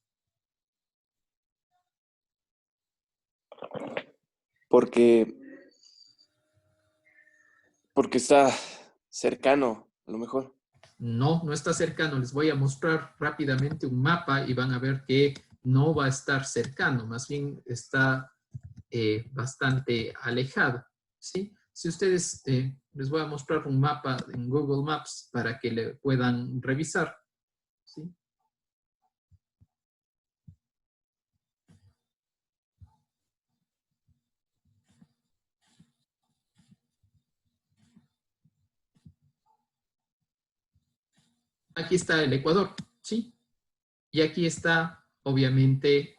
Porque está cercano, a lo mejor. No, no está cercano. Les voy a mostrar rápidamente un mapa y van a ver que no va a estar cercano, más bien está bastante alejado, ¿sí? Si ustedes, les voy a mostrar un mapa en Google Maps para que le puedan revisar, ¿sí? Aquí está el Ecuador, ¿sí? Y aquí está, obviamente,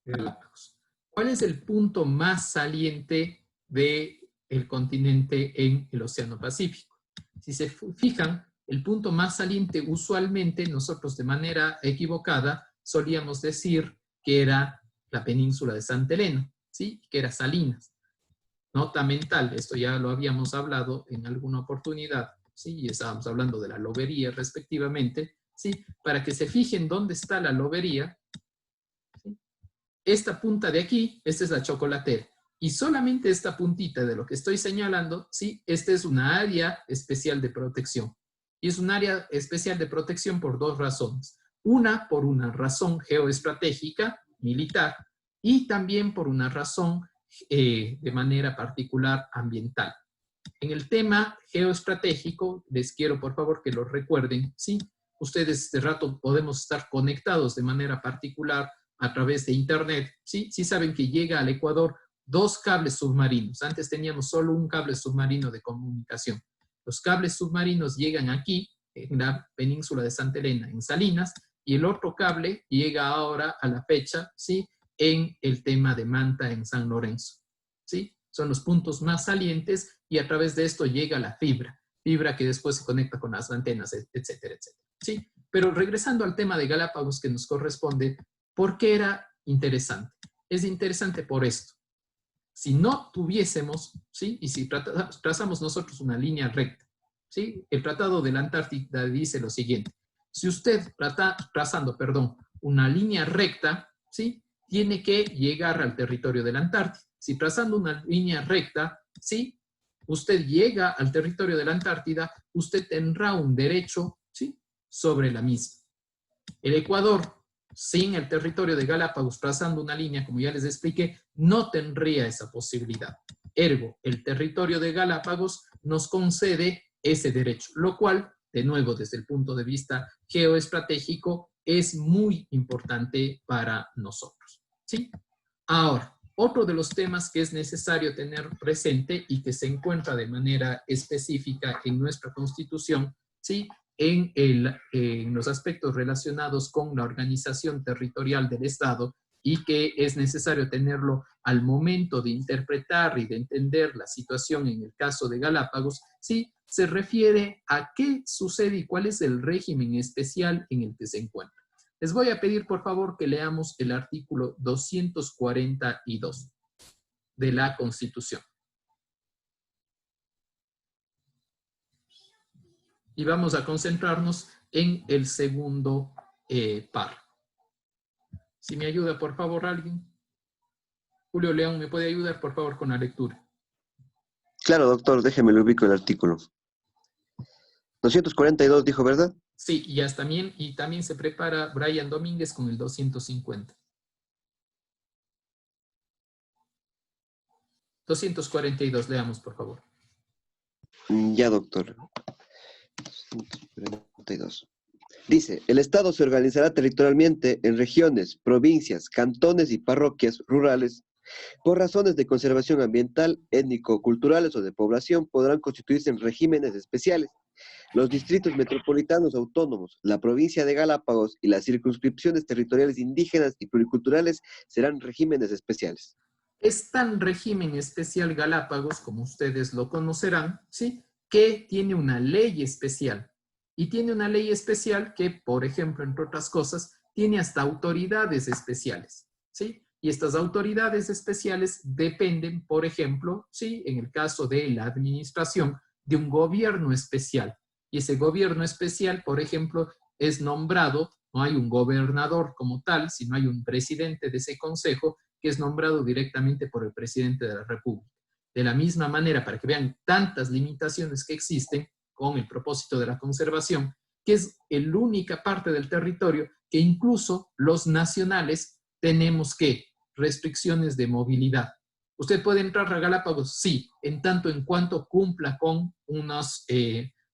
Galápagos. ¿Cuál es el punto más saliente del continente en el Océano Pacífico? Si se fijan, el punto más saliente usualmente nosotros de manera equivocada solíamos decir que era la península de Santa Elena, ¿sí? Que era Salinas. Nota mental, esto ya lo habíamos hablado en alguna oportunidad, ¿sí? Y estábamos hablando de la lobería respectivamente, ¿sí? Para que se fijen dónde está la lobería, ¿sí? Esta punta de aquí, esta es la chocolatera. Y solamente esta puntita de lo que estoy señalando, ¿sí? Esta es una área especial de protección. Y es un área especial de protección por dos razones. Una, por una razón geoestratégica, militar, y también por una razón de manera particular ambiental. En el tema geoestratégico, les quiero por favor que lo recuerden, ¿sí? Ustedes este rato podemos estar conectados de manera particular a través de internet, ¿sí? Sí saben que llega al Ecuador 2 cables submarinos. Antes teníamos solo un cable submarino de comunicación. Los cables submarinos llegan aquí, en la península de Santa Elena, en Salinas, y el otro cable llega ahora a la fecha, ¿sí? En el tema de Manta, en San Lorenzo, ¿sí? Son los puntos más salientes y a través de esto llega la fibra que después se conecta con las antenas, etcétera, etcétera, ¿sí? Pero regresando al tema de Galápagos que nos corresponde, ¿por qué era interesante? Es interesante por esto. Si no tuviésemos, ¿sí? Y si trazamos nosotros una línea recta, ¿sí? El Tratado de la Antártida dice lo siguiente. Si usted trazando, una línea recta, ¿sí? Tiene que llegar al territorio de la Antártida. Si trazando una línea recta, ¿sí? Usted llega al territorio de la Antártida, usted tendrá un derecho, ¿sí? Sobre la misma. El Ecuador, sin el territorio de Galápagos, trazando una línea, como ya les expliqué, no tendría esa posibilidad. Ergo, el territorio de Galápagos nos concede ese derecho, lo cual, de nuevo, desde el punto de vista geoestratégico, es muy importante para nosotros, ¿sí? Ahora, otro de los temas que es necesario tener presente y que se encuentra de manera específica en nuestra Constitución, ¿sí? En los aspectos relacionados con la organización territorial del Estado y que es necesario tenerlo al momento de interpretar y de entender la situación en el caso de Galápagos, ¿sí? Se refiere a qué sucede y cuál es el régimen especial en el que se encuentra. Les voy a pedir, por favor, que leamos el artículo 242 de la Constitución. Y vamos a concentrarnos en el segundo párrafo. Si me ayuda, por favor, alguien. Julio León, ¿me puede ayudar, por favor, con la lectura? Claro, doctor, déjeme lo ubico el artículo. 242 dijo, ¿verdad? Sí, y también se prepara Brian Domínguez con el 250. 242, leamos, por favor. Ya, doctor. 242. Dice, el Estado se organizará territorialmente en regiones, provincias, cantones y parroquias rurales. Por razones de conservación ambiental, étnico-culturales o de población, podrán constituirse en regímenes especiales. Los distritos metropolitanos autónomos, la provincia de Galápagos y las circunscripciones territoriales indígenas y pluriculturales serán regímenes especiales. Es tan régimen especial Galápagos, como ustedes lo conocerán, ¿sí? Que tiene una ley especial. Y tiene una ley especial que, por ejemplo, entre otras cosas, tiene hasta autoridades especiales, ¿sí? Y estas autoridades especiales dependen, por ejemplo, ¿sí? En el caso de la administración, de un gobierno especial. Y ese gobierno especial, por ejemplo, es nombrado, no hay un gobernador como tal, sino hay un presidente de ese consejo que es nombrado directamente por el presidente de la República. De la misma manera, para que vean tantas limitaciones que existen con el propósito de la conservación, que es la única parte del territorio que incluso los nacionales tenemos que restricciones de movilidad. ¿Usted puede entrar a Galápagos? Sí, en tanto en cuanto cumpla con unos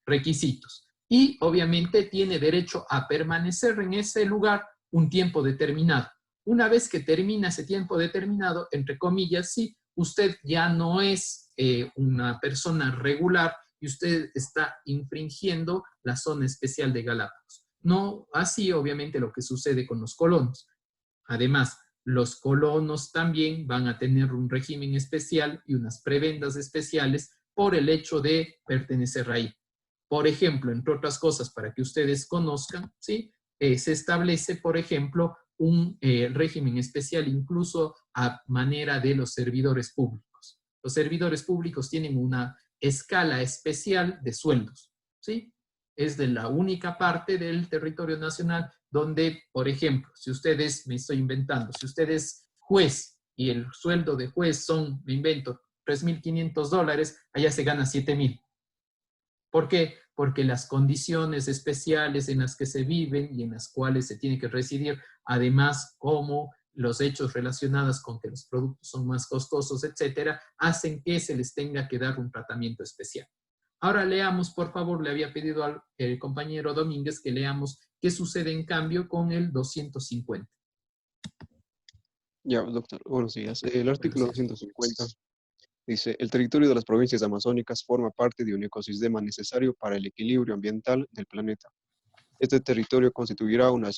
requisitos. Y obviamente tiene derecho a permanecer en ese lugar un tiempo determinado. Una vez que termina ese tiempo determinado, entre comillas, sí, usted ya no es una persona regular y usted está infringiendo la zona especial de Galápagos. No así, obviamente, lo que sucede con los colonos. Además, los colonos también van a tener un régimen especial y unas prebendas especiales por el hecho de pertenecer ahí. Por ejemplo, entre otras cosas, para que ustedes conozcan, ¿sí? Se establece, por ejemplo, un régimen especial incluso a manera de los servidores públicos. Los servidores públicos tienen una escala especial de sueldos, ¿sí? Es de la única parte del territorio nacional donde, por ejemplo, si ustedes, me estoy inventando, si usted es juez y el sueldo de juez son, me invento, $3,500, allá se gana 7,000. ¿Por qué? Porque las condiciones especiales en las que se viven y en las cuales se tiene que residir, además como los hechos relacionados con que los productos son más costosos, etcétera, hacen que se les tenga que dar un tratamiento especial. Ahora leamos, por favor, le había pedido al compañero Domínguez que leamos qué sucede en cambio con el 250. Ya, doctor, buenos días. El artículo 250 dice, el territorio de las provincias amazónicas forma parte de un ecosistema necesario para el equilibrio ambiental del planeta. Este territorio constituirá una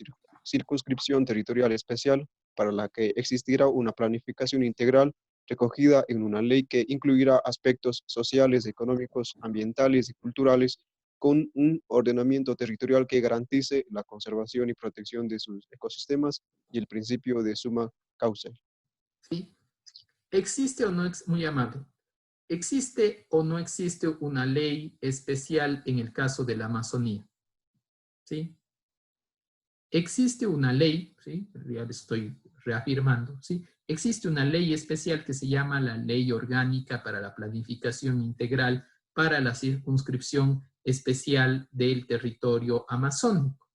circunscripción territorial especial para la que existirá una planificación integral recogida en una ley que incluirá aspectos sociales, económicos, ambientales y culturales con un ordenamiento territorial que garantice la conservación y protección de sus ecosistemas y el principio de suma causa. ¿Sí? ¿Existe o no, muy amable, existe o no existe una ley especial en el caso de la Amazonía? ¿Sí? Existe una ley, ¿sí? Ya le estoy reafirmando, ¿sí? Existe una ley especial que se llama la Ley Orgánica para la Planificación Integral para la Circunscripción Especial del Territorio Amazónico,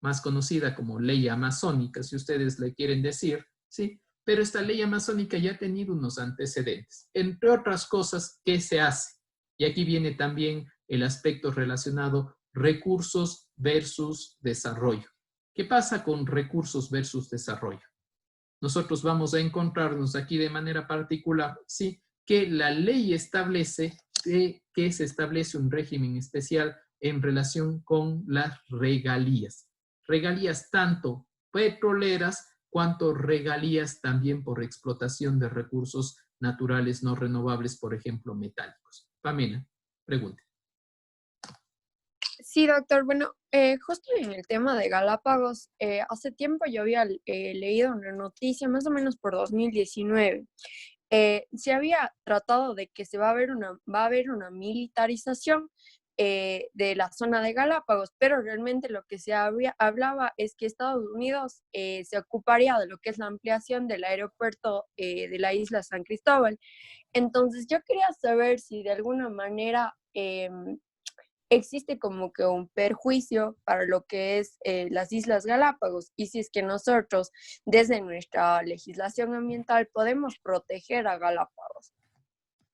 más conocida como Ley Amazónica, si ustedes le quieren decir, ¿sí? Pero esta ley amazónica ya ha tenido unos antecedentes. Entre otras cosas, ¿qué se hace? Y aquí viene también el aspecto relacionado recursos versus desarrollo. ¿Qué pasa con recursos versus desarrollo? Nosotros vamos a encontrarnos aquí de manera particular, ¿sí? Que la ley establece que se establece un régimen especial en relación con las regalías. Regalías tanto petroleras cuanto regalías también por explotación de recursos naturales no renovables, por ejemplo, metálicos. Pamela, pregunte. Sí, doctor. Bueno, justo en el tema de Galápagos, hace tiempo yo había leído una noticia, más o menos por 2019. Se había tratado de que va a haber una militarización de la zona de Galápagos, pero realmente lo que se hablaba es que Estados Unidos se ocuparía de lo que es la ampliación del aeropuerto de la isla San Cristóbal. Entonces, yo quería saber si de alguna manera existe como que un perjuicio para lo que es las Islas Galápagos, y si es que nosotros desde nuestra legislación ambiental podemos proteger a Galápagos.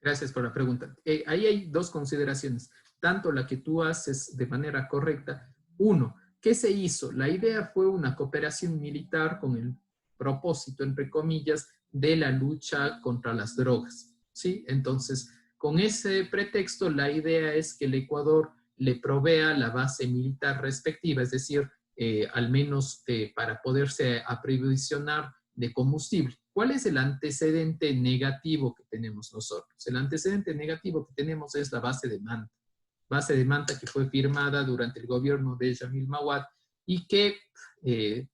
Gracias por la pregunta. Ahí hay dos consideraciones, tanto la que tú haces de manera correcta. Uno, ¿qué se hizo? La idea fue una cooperación militar con el propósito, entre comillas, de la lucha contra las drogas, ¿sí? Entonces, con ese pretexto, la idea es que el Ecuador le provea la base militar respectiva, es decir, al menos para poderse aprovisionar de combustible. ¿Cuál es el antecedente negativo que tenemos nosotros? El antecedente negativo que tenemos es la base de Manta que fue firmada durante el gobierno de Jamil Mawad y que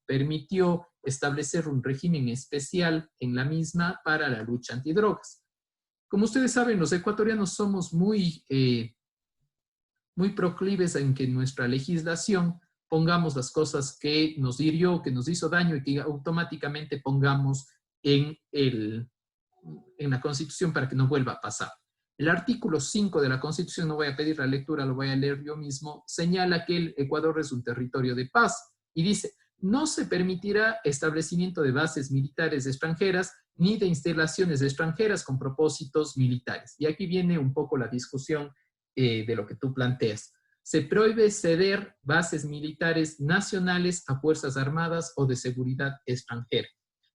permitió establecer un régimen especial en la misma para la lucha antidrogas. Como ustedes saben, los ecuatorianos somos muy proclives en que nuestra legislación pongamos las cosas que nos hirió, que nos hizo daño y que automáticamente pongamos en la Constitución para que no vuelva a pasar. El artículo 5 de la Constitución, no voy a pedir la lectura, lo voy a leer yo mismo, señala que el Ecuador es un territorio de paz y dice, no se permitirá establecimiento de bases militares extranjeras ni de instalaciones extranjeras con propósitos militares. Y aquí viene un poco la discusión de lo que tú planteas. Se prohíbe ceder bases militares nacionales a fuerzas armadas o de seguridad extranjera.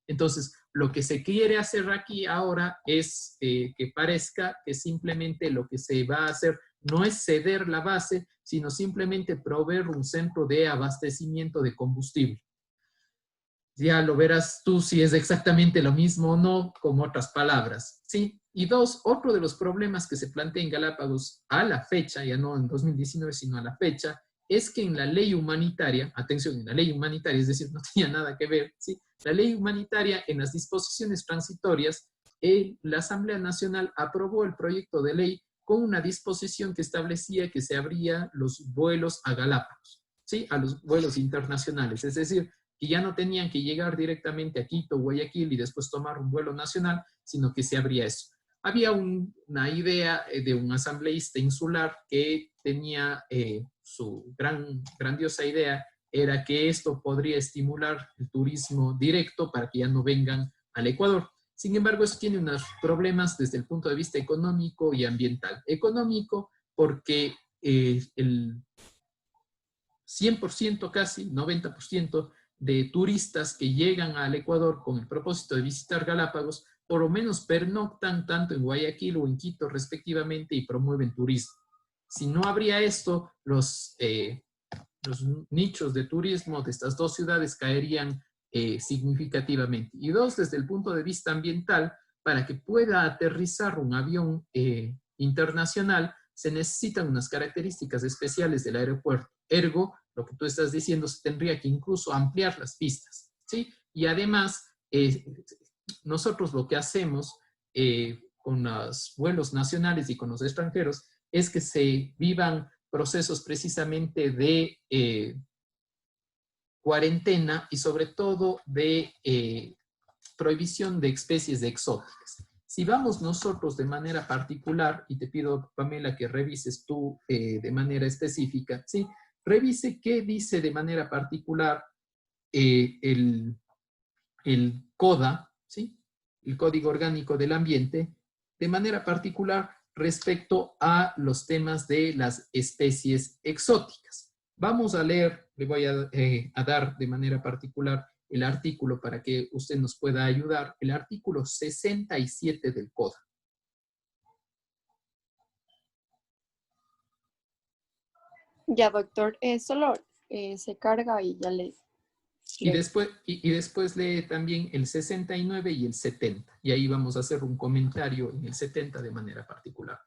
Entonces, lo que se quiere hacer aquí ahora es que parezca que simplemente lo que se va a hacer no es ceder la base, sino simplemente proveer un centro de abastecimiento de combustible. Ya lo verás tú si es exactamente lo mismo o no, con otras palabras, ¿sí? Y dos, otro de los problemas que se plantea en Galápagos a la fecha, ya no en 2019, sino a la fecha, es que en la ley humanitaria, atención, en la ley humanitaria, es decir, no tenía nada que ver, ¿sí? La ley humanitaria, en las disposiciones transitorias, la Asamblea Nacional aprobó el proyecto de ley con una disposición que establecía que se abrían los vuelos a Galápagos, ¿sí? A los vuelos internacionales, es decir, que ya no tenían que llegar directamente a Quito, Guayaquil y después tomar un vuelo nacional, sino que se abría eso. Había una idea de un asambleísta insular que tenía su grandiosa idea, era que esto podría estimular el turismo directo para que ya no vengan al Ecuador. Sin embargo, eso tiene unos problemas desde el punto de vista económico y ambiental. Económico porque el 100%, casi 90% de turistas que llegan al Ecuador con el propósito de visitar Galápagos, por lo menos pernoctan tanto en Guayaquil o en Quito respectivamente y promueven turismo. Si no habría esto, los nichos de turismo de estas dos ciudades caerían significativamente. Y dos, desde el punto de vista ambiental, para que pueda aterrizar un avión internacional, se necesitan unas características especiales del aeropuerto. Ergo, lo que tú estás diciendo, se tendría que incluso ampliar las pistas, ¿sí? Y además, nosotros lo que hacemos con los vuelos nacionales y con los extranjeros es que se vivan procesos precisamente de cuarentena y sobre todo de prohibición de especies exóticas. Si vamos nosotros de manera particular, y te pido, Pamela, que revises tú de manera específica, ¿sí? Revise qué dice de manera particular el CODA, ¿sí? El Código Orgánico del Ambiente, de manera particular respecto a los temas de las especies exóticas. Vamos a leer, le voy a dar de manera particular el artículo para que usted nos pueda ayudar, el artículo 67 del CODA. Ya, doctor, solo se carga y ya le... Y después lee también el 69 y el 70. Y ahí vamos a hacer un comentario en el 70 de manera particular.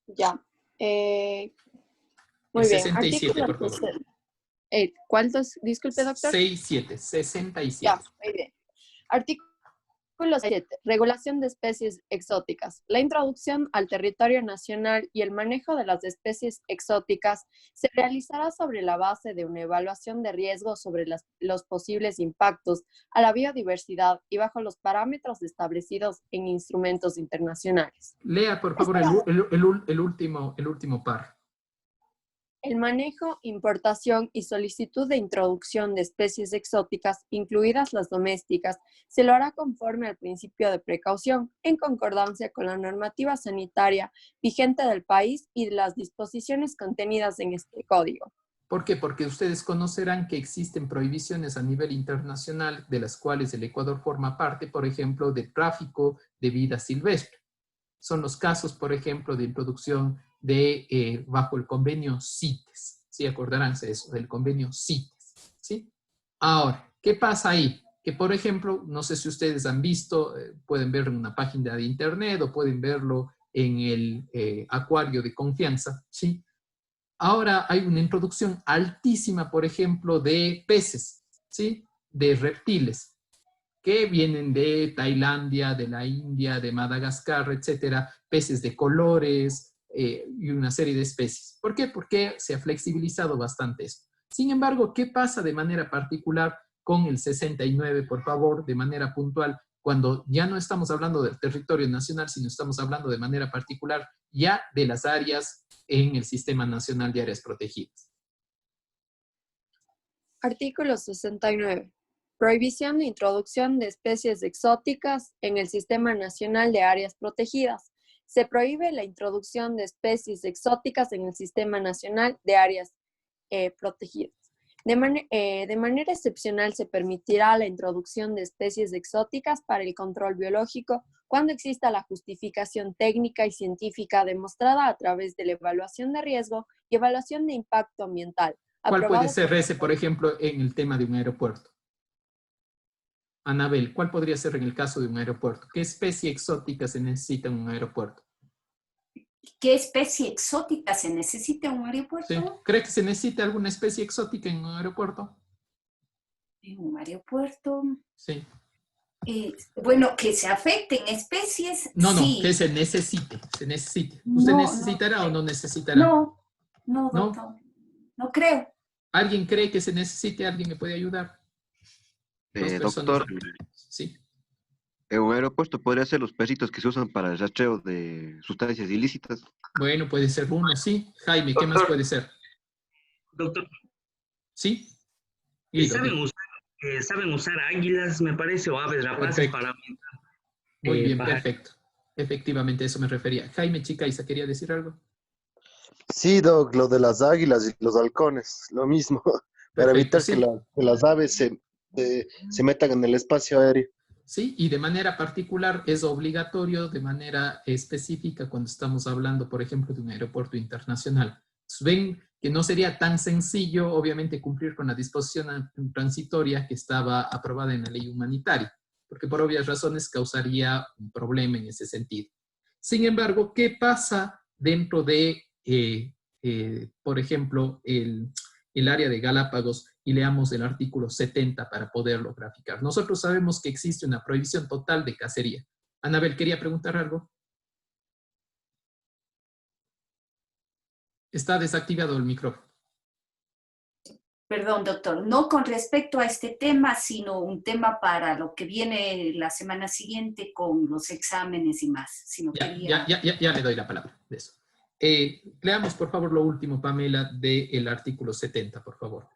Ya. Muy el bien. 67, por favor. ¿Cuántos? Disculpe, doctor. 67. Ya, muy bien. Artículo 7. Regulación de especies exóticas. La introducción al territorio nacional y el manejo de las especies exóticas se realizará sobre la base de una evaluación de riesgo sobre los posibles impactos a la biodiversidad y bajo los parámetros establecidos en instrumentos internacionales. Lea, por favor, el último párrafo. El manejo, importación y solicitud de introducción de especies exóticas, incluidas las domésticas, se lo hará conforme al principio de precaución, en concordancia con la normativa sanitaria vigente del país y las disposiciones contenidas en este código. ¿Por qué? Porque ustedes conocerán que existen prohibiciones a nivel internacional de las cuales el Ecuador forma parte, por ejemplo, de tráfico de vida silvestre. Son los casos, por ejemplo, de introducción de, bajo el convenio CITES. ¿Sí? Acordaránse de eso, del convenio CITES. ¿Sí? Ahora, ¿qué pasa ahí? Que, por ejemplo, no sé si ustedes han visto, pueden verlo en una página de internet o pueden verlo en el acuario de confianza, ¿sí? Ahora hay una introducción altísima, por ejemplo, de peces, ¿sí? De reptiles, que vienen de Tailandia, de la India, de Madagascar, etcétera, peces de colores y una serie de especies. ¿Por qué? Porque se ha flexibilizado bastante esto. Sin embargo, ¿qué pasa de manera particular con el 69, por favor, de manera puntual, cuando ya no estamos hablando del territorio nacional, sino estamos hablando de manera particular ya de las áreas en el Sistema Nacional de Áreas Protegidas? Artículo 69. Prohibición de introducción de especies exóticas en el Sistema Nacional de Áreas Protegidas. Se prohíbe la introducción de especies exóticas en el Sistema Nacional de Áreas Protegidas. De manera excepcional se permitirá la introducción de especies exóticas para el control biológico cuando exista la justificación técnica y científica demostrada a través de la evaluación de riesgo y evaluación de impacto ambiental. ¿Cuál puede ser ese, por ejemplo, en el tema de un aeropuerto? Anabel, ¿cuál podría ser en el caso de un aeropuerto? ¿Qué especie exótica se necesita en un aeropuerto? ¿Qué especie exótica se necesita en un aeropuerto? ¿Sí? ¿Cree que se necesita alguna especie exótica en un aeropuerto? En un aeropuerto. Sí. Bueno, que se afecten especies. No, sí. que se necesite, se necesite. ¿Usted necesitará o no necesitará? No, doctor. No creo. ¿Alguien cree que se necesite? ¿Alguien me puede ayudar? Doctor, sí. En un aeropuerto podría ser los perritos que se usan para el rastreo de sustancias ilícitas. Bueno, puede ser uno, sí. Jaime, ¿qué más puede ser? Doctor. ¿Sí? ¿Saben usar águilas, me parece, o aves rapaces para... Muy bien, perfecto. Efectivamente, a eso me refería. Jaime Chicaiza, ¿quería decir algo? Sí, Doc, lo de las águilas y los halcones, lo mismo, para evitar que las aves se metan en el espacio aéreo. Sí, y de manera particular es obligatorio, de manera específica, cuando estamos hablando, por ejemplo, de un aeropuerto internacional. Entonces, ven que no sería tan sencillo, obviamente, cumplir con la disposición transitoria que estaba aprobada en la ley humanitaria, porque por obvias razones causaría un problema en ese sentido. Sin embargo, ¿qué pasa dentro de, por ejemplo, el área de Galápagos? Y leamos el artículo 70 para poderlo graficar. Nosotros sabemos que existe una prohibición total de cacería. Anabel, ¿quería preguntar algo? Está desactivado el micrófono. Perdón, doctor. No con respecto a este tema, sino un tema para lo que viene la semana siguiente con los exámenes y más. Sino Ya le doy la palabra de eso. Leamos, por favor, lo último, Pamela, del artículo 70, por favor.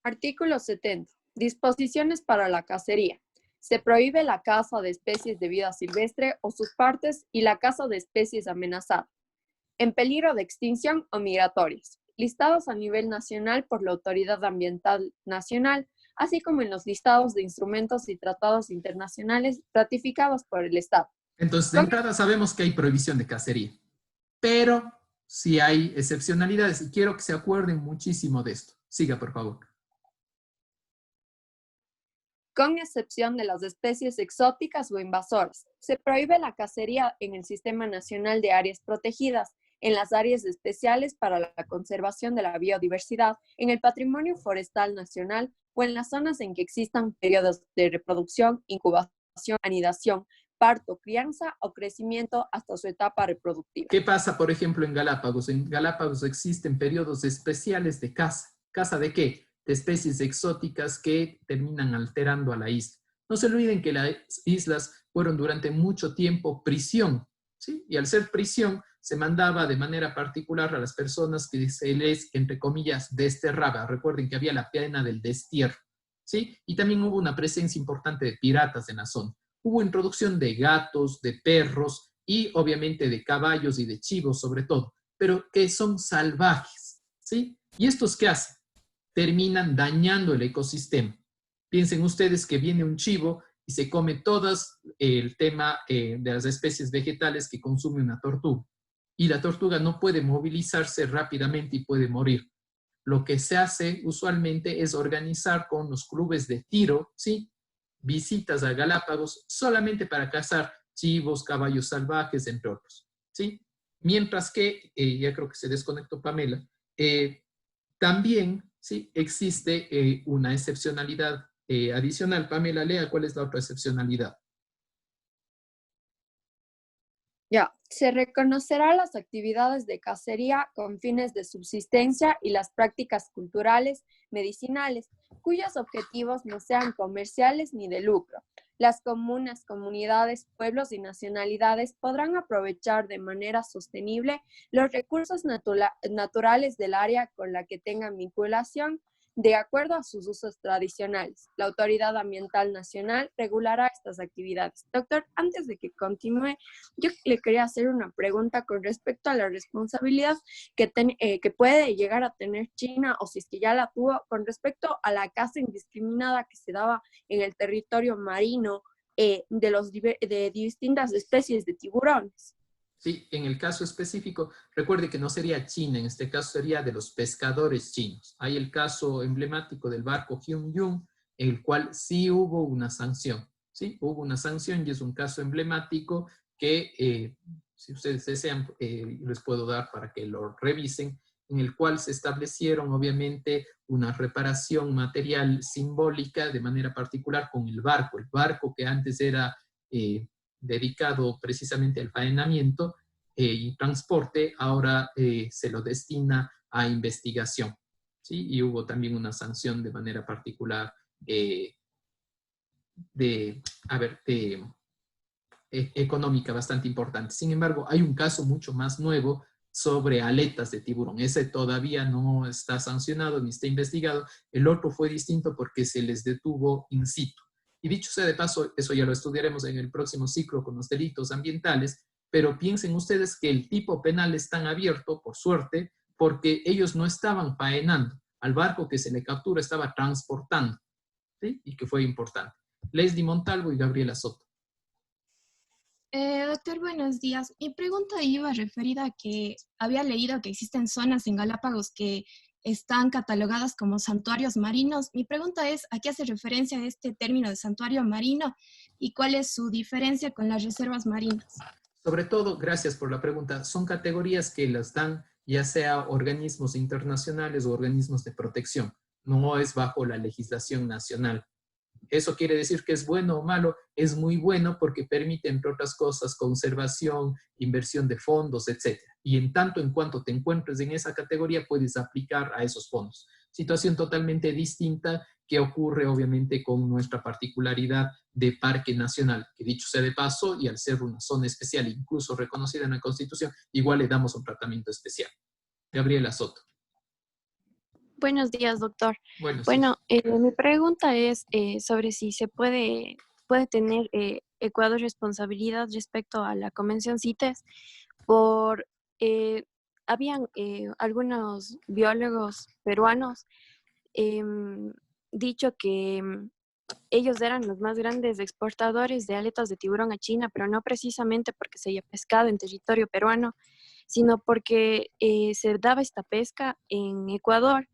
Artículo 70. Disposiciones para la cacería. Se prohíbe la caza de especies de vida silvestre o sus partes y la caza de especies amenazadas, en peligro de extinción o migratorias, listados a nivel nacional por la Autoridad Ambiental Nacional, así como en los listados de instrumentos y tratados internacionales ratificados por el Estado. Entonces, de entrada sabemos que hay prohibición de cacería, pero sí hay excepcionalidades y quiero que se acuerden muchísimo de esto. Siga, por favor. Con excepción de las especies exóticas o invasoras, se prohíbe la cacería en el Sistema Nacional de Áreas Protegidas, en las áreas especiales para la conservación de la biodiversidad, en el patrimonio forestal nacional o en las zonas en que existan periodos de reproducción, incubación, anidación, parto, crianza o crecimiento hasta su etapa reproductiva. ¿Qué pasa, por ejemplo, en Galápagos? En Galápagos existen periodos especiales de caza. ¿Caza de qué? De especies exóticas que terminan alterando a la isla. No se olviden que las islas fueron durante mucho tiempo prisión, ¿sí? Y al ser prisión, se mandaba de manera particular a las personas que se les, entre comillas, desterraba. Recuerden que había la pena del destierro, ¿sí? Y también hubo una presencia importante de piratas en la zona. Hubo introducción de gatos, de perros y obviamente de caballos y de chivos sobre todo, pero que son salvajes, ¿sí? ¿Y estos qué hacen? Terminan dañando el ecosistema. Piensen ustedes que viene un chivo y se come todas el tema de las especies vegetales que consume una tortuga. Y la tortuga no puede movilizarse rápidamente y puede morir. Lo que se hace usualmente es organizar con los clubes de tiro, ¿sí? Visitas a Galápagos solamente para cazar chivos, caballos salvajes, entre otros, ¿sí? Mientras que, ya creo que se desconectó Pamela, también, ¿sí? Existe una excepcionalidad adicional. Pamela, lea cuál es la otra excepcionalidad. Ya, se reconocerá las actividades de cacería con fines de subsistencia y las prácticas culturales, medicinales, cuyos objetivos no sean comerciales ni de lucro. Las comunas, comunidades, pueblos y nacionalidades podrán aprovechar de manera sostenible los recursos naturales del área con la que tengan vinculación, de acuerdo a sus usos tradicionales. La Autoridad Ambiental Nacional regulará estas actividades. Doctor, antes de que continúe, yo le quería hacer una pregunta con respecto a la responsabilidad que puede llegar a tener China, o si es que ya la tuvo, con respecto a la caza indiscriminada que se daba en el territorio marino de distintas especies de tiburones. Sí, en el caso específico, recuerde que no sería China, en este caso sería de los pescadores chinos. Hay el caso emblemático del barco Hyun Yun, en el cual sí hubo una sanción, ¿sí? Hubo una sanción y es un caso emblemático que, si ustedes desean, les puedo dar para que lo revisen, en el cual se establecieron obviamente una reparación material simbólica de manera particular con el barco que antes era dedicado precisamente al faenamiento y transporte, ahora se lo destina a investigación, ¿sí? Y hubo también una sanción de manera particular económica bastante importante. Sin embargo, hay un caso mucho más nuevo sobre aletas de tiburón. Ese todavía no está sancionado ni está investigado. El otro fue distinto porque se les detuvo in situ. Y dicho sea de paso, eso ya lo estudiaremos en el próximo ciclo con los delitos ambientales, pero piensen ustedes que el tipo penal es tan abierto, por suerte, porque ellos no estaban faenando. Al barco que se le captura estaba transportando, ¿sí? Y que fue importante. Leslie Montalvo y Gabriela Soto. Doctor, buenos días. Mi pregunta iba referida a que había leído que existen zonas en Galápagos que están catalogadas como santuarios marinos. Mi pregunta es, ¿a qué hace referencia este término de santuario marino y cuál es su diferencia con las reservas marinas? Sobre todo, gracias por la pregunta, son categorías que las dan ya sea organismos internacionales o organismos de protección. No es bajo la legislación nacional. ¿Eso quiere decir que es bueno o malo? Es muy bueno porque permite, entre otras cosas, conservación, inversión de fondos, etc. Y en tanto en cuanto te encuentres en esa categoría, puedes aplicar a esos fondos. Situación totalmente distinta que ocurre, obviamente, con nuestra particularidad de parque nacional, que dicho sea de paso, y al ser una zona especial, incluso reconocida en la Constitución, igual le damos un tratamiento especial. Gabriela Soto. Buenos días, doctor. Buenos Bueno, mi pregunta es sobre si se puede tener Ecuador responsabilidad respecto a la Convención CITES por, habían algunos biólogos peruanos dicho que ellos eran los más grandes exportadores de aletas de tiburón a China, pero no precisamente porque se haya pescado en territorio peruano, sino porque se daba esta pesca en Ecuador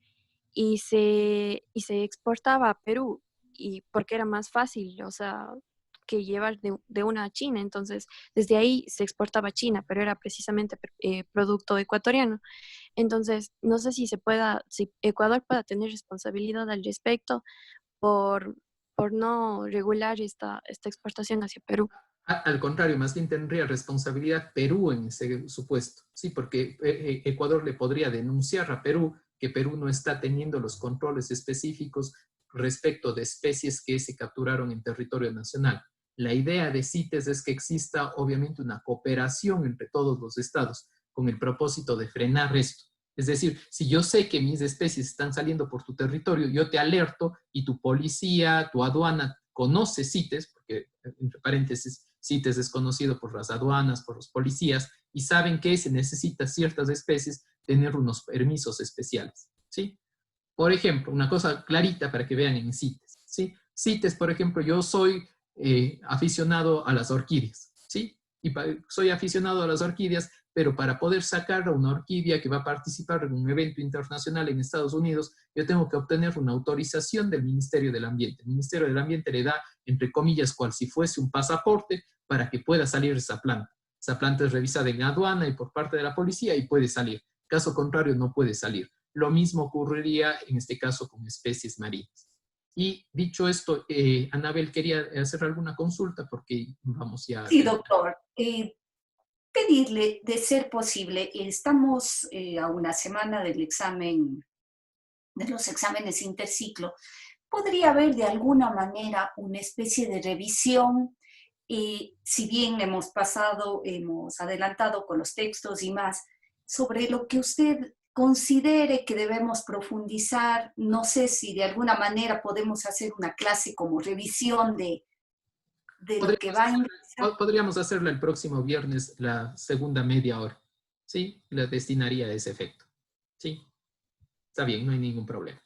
y se exportaba a Perú, y porque era más fácil, o sea, que llevar de una a China. Entonces, desde ahí se exportaba a China, pero era precisamente producto ecuatoriano. Entonces, no sé si si Ecuador pueda tener responsabilidad al respecto por no regular esta exportación hacia Perú. Al contrario, más bien tendría responsabilidad Perú en ese supuesto, sí, porque Ecuador le podría denunciar a Perú que Perú no está teniendo los controles específicos respecto de especies que se capturaron en territorio nacional. La idea de CITES es que exista obviamente una cooperación entre todos los estados, con el propósito de frenar esto. Es decir, si yo sé que mis especies están saliendo por tu territorio, yo te alerto y tu policía, tu aduana conoce CITES, porque entre paréntesis, CITES es conocido por las aduanas, por los policías, y saben que se necesita ciertas especies tener unos permisos especiales, ¿sí? Por ejemplo, una cosa clarita para que vean en CITES, ¿sí? CITES, por ejemplo, yo soy aficionado a las orquídeas, ¿sí? Y soy aficionado a las orquídeas, pero para poder sacar a una orquídea que va a participar en un evento internacional en Estados Unidos, yo tengo que obtener una autorización del Ministerio del Ambiente. El Ministerio del Ambiente le da, entre comillas, cual si fuese un pasaporte para que pueda salir esa planta. Esa planta es revisada en aduana y por parte de la policía y puede salir. Caso contrario, no puede salir. Lo mismo ocurriría en este caso con especies marinas. Y dicho esto, Anabel quería hacer alguna consulta porque vamos ya... Sí, doctor. Pedirle, de ser posible, estamos a una semana del examen, de los exámenes interciclo, ¿podría haber de alguna manera una especie de revisión? Si bien hemos adelantado con los textos y más, sobre lo que usted considere que debemos profundizar, no sé si de alguna manera podemos hacer una clase como revisión de lo que va a ingresar. Podríamos hacerla el próximo viernes, la segunda media hora, ¿sí? La destinaría a ese efecto, ¿sí? Está bien, no hay ningún problema.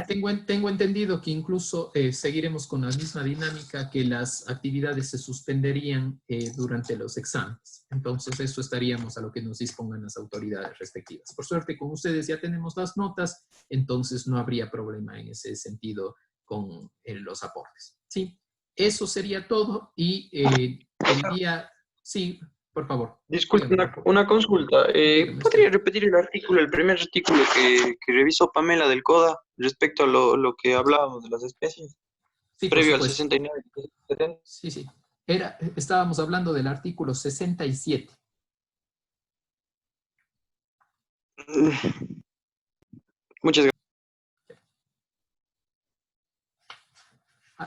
Tengo entendido que incluso seguiremos con la misma dinámica, que las actividades se suspenderían durante los exámenes. Entonces, eso estaríamos a lo que nos dispongan las autoridades respectivas. Por suerte, con ustedes ya tenemos las notas, entonces no habría problema en ese sentido con los aportes. Sí, eso sería todo. Y el día... Sí, por favor. Disculpe, una consulta. ¿Podría repetir el artículo, el primer artículo que revisó Pamela del CODA respecto a lo que hablábamos de las especies? Sí, previo al 69. Sí, sí. Estábamos hablando del artículo 67. Muchas gracias.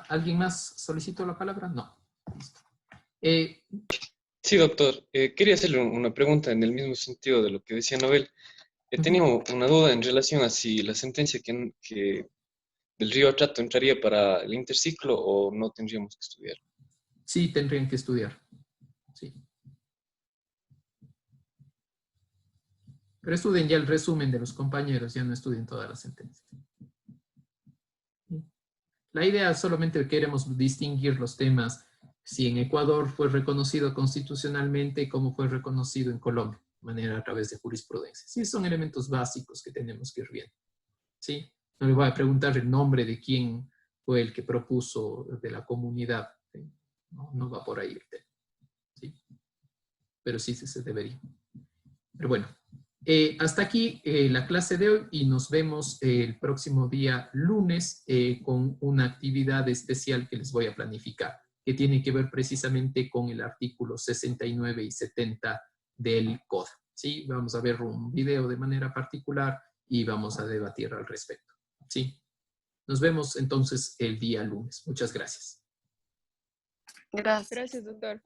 ¿Alguien más solicitó la palabra? No. Listo. Sí, doctor. Quería hacerle una pregunta en el mismo sentido de lo que decía Nobel. Tenía una duda en relación a si la sentencia que del Río Atrato entraría para el interciclo o no tendríamos que estudiar. Sí, tendrían que estudiar. Sí. Pero estudien ya el resumen de los compañeros, ya no estudien toda la sentencia. La idea solamente queremos distinguir los temas, si en Ecuador fue reconocido constitucionalmente, cómo fue reconocido en Colombia, de manera a través de jurisprudencia. Sí, son elementos básicos que tenemos que ir viendo. ¿Sí? No le voy a preguntar el nombre de quién fue el que propuso de la comunidad. ¿Sí? No va por ahí el tema. ¿Sí? Pero sí se debería. Pero bueno, hasta aquí la clase de hoy y nos vemos el próximo día lunes con una actividad especial que les voy a planificar, que tiene que ver precisamente con el artículo 69 y 70 del CODA. ¿Sí? Vamos a ver un video de manera particular y vamos a debatir al respecto. ¿Sí? Nos vemos entonces el día lunes. Muchas gracias. Gracias. Gracias, doctor.